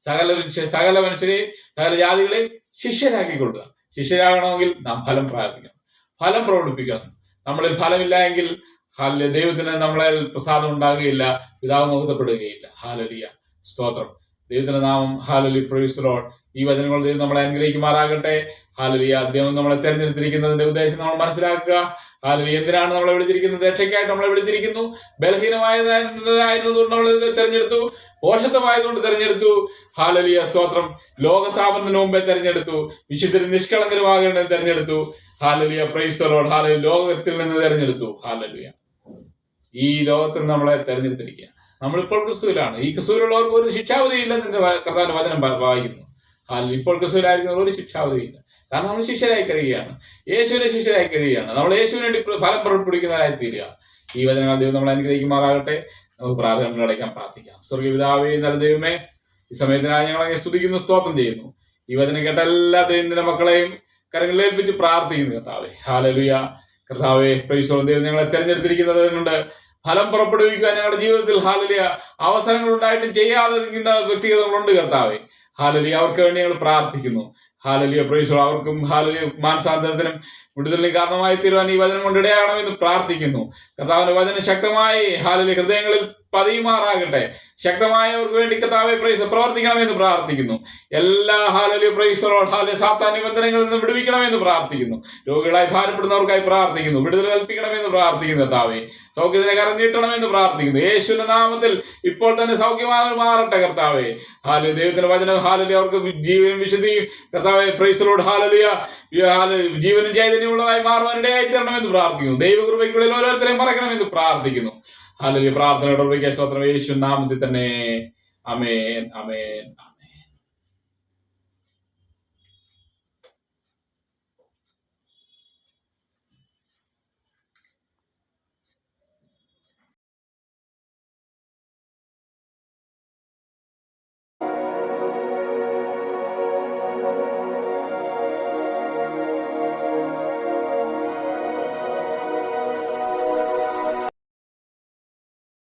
ഹല്ലേലൂയ. സകല മനുഷ്യരെയും സകല ജാതികളെയും ശിഷ്യരാക്കിക്കൊള്ളുക. ശിഷ്യരാകണമെങ്കിൽ നാം ഫലം പ്രാപിക്കണം, ഫലം പ്രകടിപ്പിക്കണം. നമ്മളിൽ ഫലമില്ല എങ്കിൽ ദൈവത്തിന് നമ്മളെ പ്രസാദം ഉണ്ടാകുകയില്ല, പിതാവ് മഹത്വപ്പെടുകയില്ല. ഹല്ലേലൂയ സ്തോത്രം. ദൈവത്തിന്റെ നാമം ഹല്ലേലൂയ പ്രൈസ് ദി ലോർഡ്. ഈ വചനങ്ങൾ ദൈവം നമ്മളെ അനുഗ്രഹിക്കുമാറാകട്ടെ. ഹല്ലേലൂയ. ദൈവം നമ്മളെ തെരഞ്ഞെടുത്തിരിക്കുന്നതിന്റെ ഉദ്ദേശം നമ്മൾ മനസ്സിലാക്കുക. ഹല്ലേലൂയ. എന്തിനാണ് നമ്മളെ വിളിച്ചിരിക്കുന്നത്? രക്ഷയ്ക്കായിട്ട് നമ്മളെ വിളിച്ചിരിക്കുന്നു. ബലഹീനമായതായിരുന്നതുകൊണ്ട് നമ്മൾ തെരഞ്ഞെടുത്തു, പോഷത്വമായതുകൊണ്ട് തെരഞ്ഞെടുത്തു. ഹല്ലേലൂയ സ്തോത്രം. ലോകസ്ഥാപനത്തിന് മുമ്പേ തെരഞ്ഞെടുത്തു, വിശുദ്ധരും നിഷ്കളങ്കരുമാകേണ്ടത് തെരഞ്ഞെടുത്തു. Hallelujah praise the Lord. Hallelujah. ലോകത്തിൽ നിന്ന് തെരഞ്ഞെടുത്തു. ഹല്ലേലൂയ. ഈ ലോകത്തിൽ നമ്മളെ തെരഞ്ഞെടുത്തിരിക്കുക. നമ്മളിപ്പോൾ ക്രിസ്തുവിലാണ്. ഈ ക്രിസ്തുവിലുള്ളവർക്ക് ഒരു ശിക്ഷാവധി ഇല്ലെന്ന് കർത്താവിന്റെ വചനം വായിക്കുന്നു. ഇപ്പോൾ ക്രിസ്തുവിലായിരിക്കുന്നവർ ഒരു ശിക്ഷാവധിയില്ല. കാരണം നമ്മൾ ശിഷ്യരായി കഴിയുകയാണ്, യേശുവിനെ ശിഷ്യരായി കഴിയുകയാണ്. നമ്മൾ യേശുവിന് വേണ്ടി ഫലം പുറപ്പെടുവിക്കുന്നവരായി തീരുക. ഈ വചനങ്ങൾ ദൈവം നമ്മളെ അനുഗ്രഹിക്കുമാറാകട്ടെ. നമുക്ക് പ്രാർത്ഥനകളടയ്ക്കാൻ പ്രാർത്ഥിക്കാം. സ്വർഗ്ഗീയ പിതാവേ, നല്ല ദൈവമേ, ഈ സമയത്തിനായി ഞങ്ങളെ സ്തുതിക്കുന്നു, സ്തോത്രം ചെയ്യുന്നു. ഈ വചനം കേട്ട എല്ലാ ദൈവത്തിന്റെ മക്കളെയും കരങ്ങളിൽ ഏൽപ്പിച്ച് പ്രാർത്ഥിക്കുന്നു കർത്താവേ. ഹല്ലേലൂയ. കർത്താവേ പ്രൈസ് ദി ലോർഡ്. ദൈവം ഞങ്ങളെ തെരഞ്ഞെടുത്തിരിക്കുന്നത് കൊണ്ട് ഫലം പുറപ്പെടുവിക്കാൻ ഞങ്ങളുടെ ജീവിതത്തിൽ ഹല്ലേലൂയ അവസരങ്ങൾ ഉണ്ടായിട്ടും ചെയ്യാതെ ഇരിക്കുന്ന വ്യക്തികളുണ്ട് കർത്താവേ. ഹല്ലേലൂയ. അവർക്ക് വേണ്ടി ഞങ്ങൾ പ്രാർത്ഥിക്കുന്നു. Hallelujah praise the Lord. അവർക്കും ഹല്ലേലൂയ മാനസാന്തരത്തിനും വിടുതലിന് കാരണമായി തീരുവാൻ ഈ വചനം കൊണ്ട് ഇടയാകണമെന്ന് പ്രാർത്ഥിക്കുന്നു. കർത്താവിന്റെ വചനം ശക്തമായി ഹല്ലേലൂയ ഹൃദയങ്ങളിൽ പതിയുമാറാകട്ടെ. ശക്തമായവർക്ക് വേണ്ടി കർത്താവേ പ്രൈസ് പ്രവർത്തിക്കണമെന്ന് പ്രാർത്ഥിക്കുന്നു. എല്ലാ hallelujah praise the Lord. Hallelujah സാത്താൻ നിബന്ധനകളിൽ നിന്ന് വിടുവിക്കണമെന്ന് പ്രാർത്ഥിക്കുന്നു. രോഗികളായി ഭാരപ്പെടുന്നവർക്കായി പ്രാർത്ഥിക്കുന്നു. വിടുതൽ കൽപ്പിക്കണമെന്ന് പ്രാർത്ഥിക്കുന്നു കർത്താവേ. സൗഖ്യത്തിനെ കരം നീട്ടണമെന്ന് പ്രാർത്ഥിക്കുന്നു. യേശുവിന്റെ നാമത്തിൽ ഇപ്പോൾ തന്നെ സൗഖ്യമായി മാറട്ടെ കർത്താവേ. ഹല്ലേലൂയ. ദൈവത്തിന്റെ വചനം ഹല്ലേലൂയ അവർക്ക് ജീവനും വിശുദ്ധിയും കർത്താവേ പ്രൈസ് ദി ലോർഡ്. ഹല്ലേലൂയ ജീവനും ചൈതന്യമുള്ളതായി മാറുവാനിടയായി തരണമെന്ന് പ്രാർത്ഥിക്കുന്നു. ദൈവകൃപയ്ക്കുള്ളിൽ ഓരോരുത്തരെയും മറക്കണമെന്ന് പ്രാർത്ഥിക്കുന്നു. ഹല്ലേലൂയ. പ്രാർത്ഥനയോടെ സ്തോത്രം യേശുവിൻ നാമത്തിൽ തന്നെ. ആമേൻ, ആമേൻ.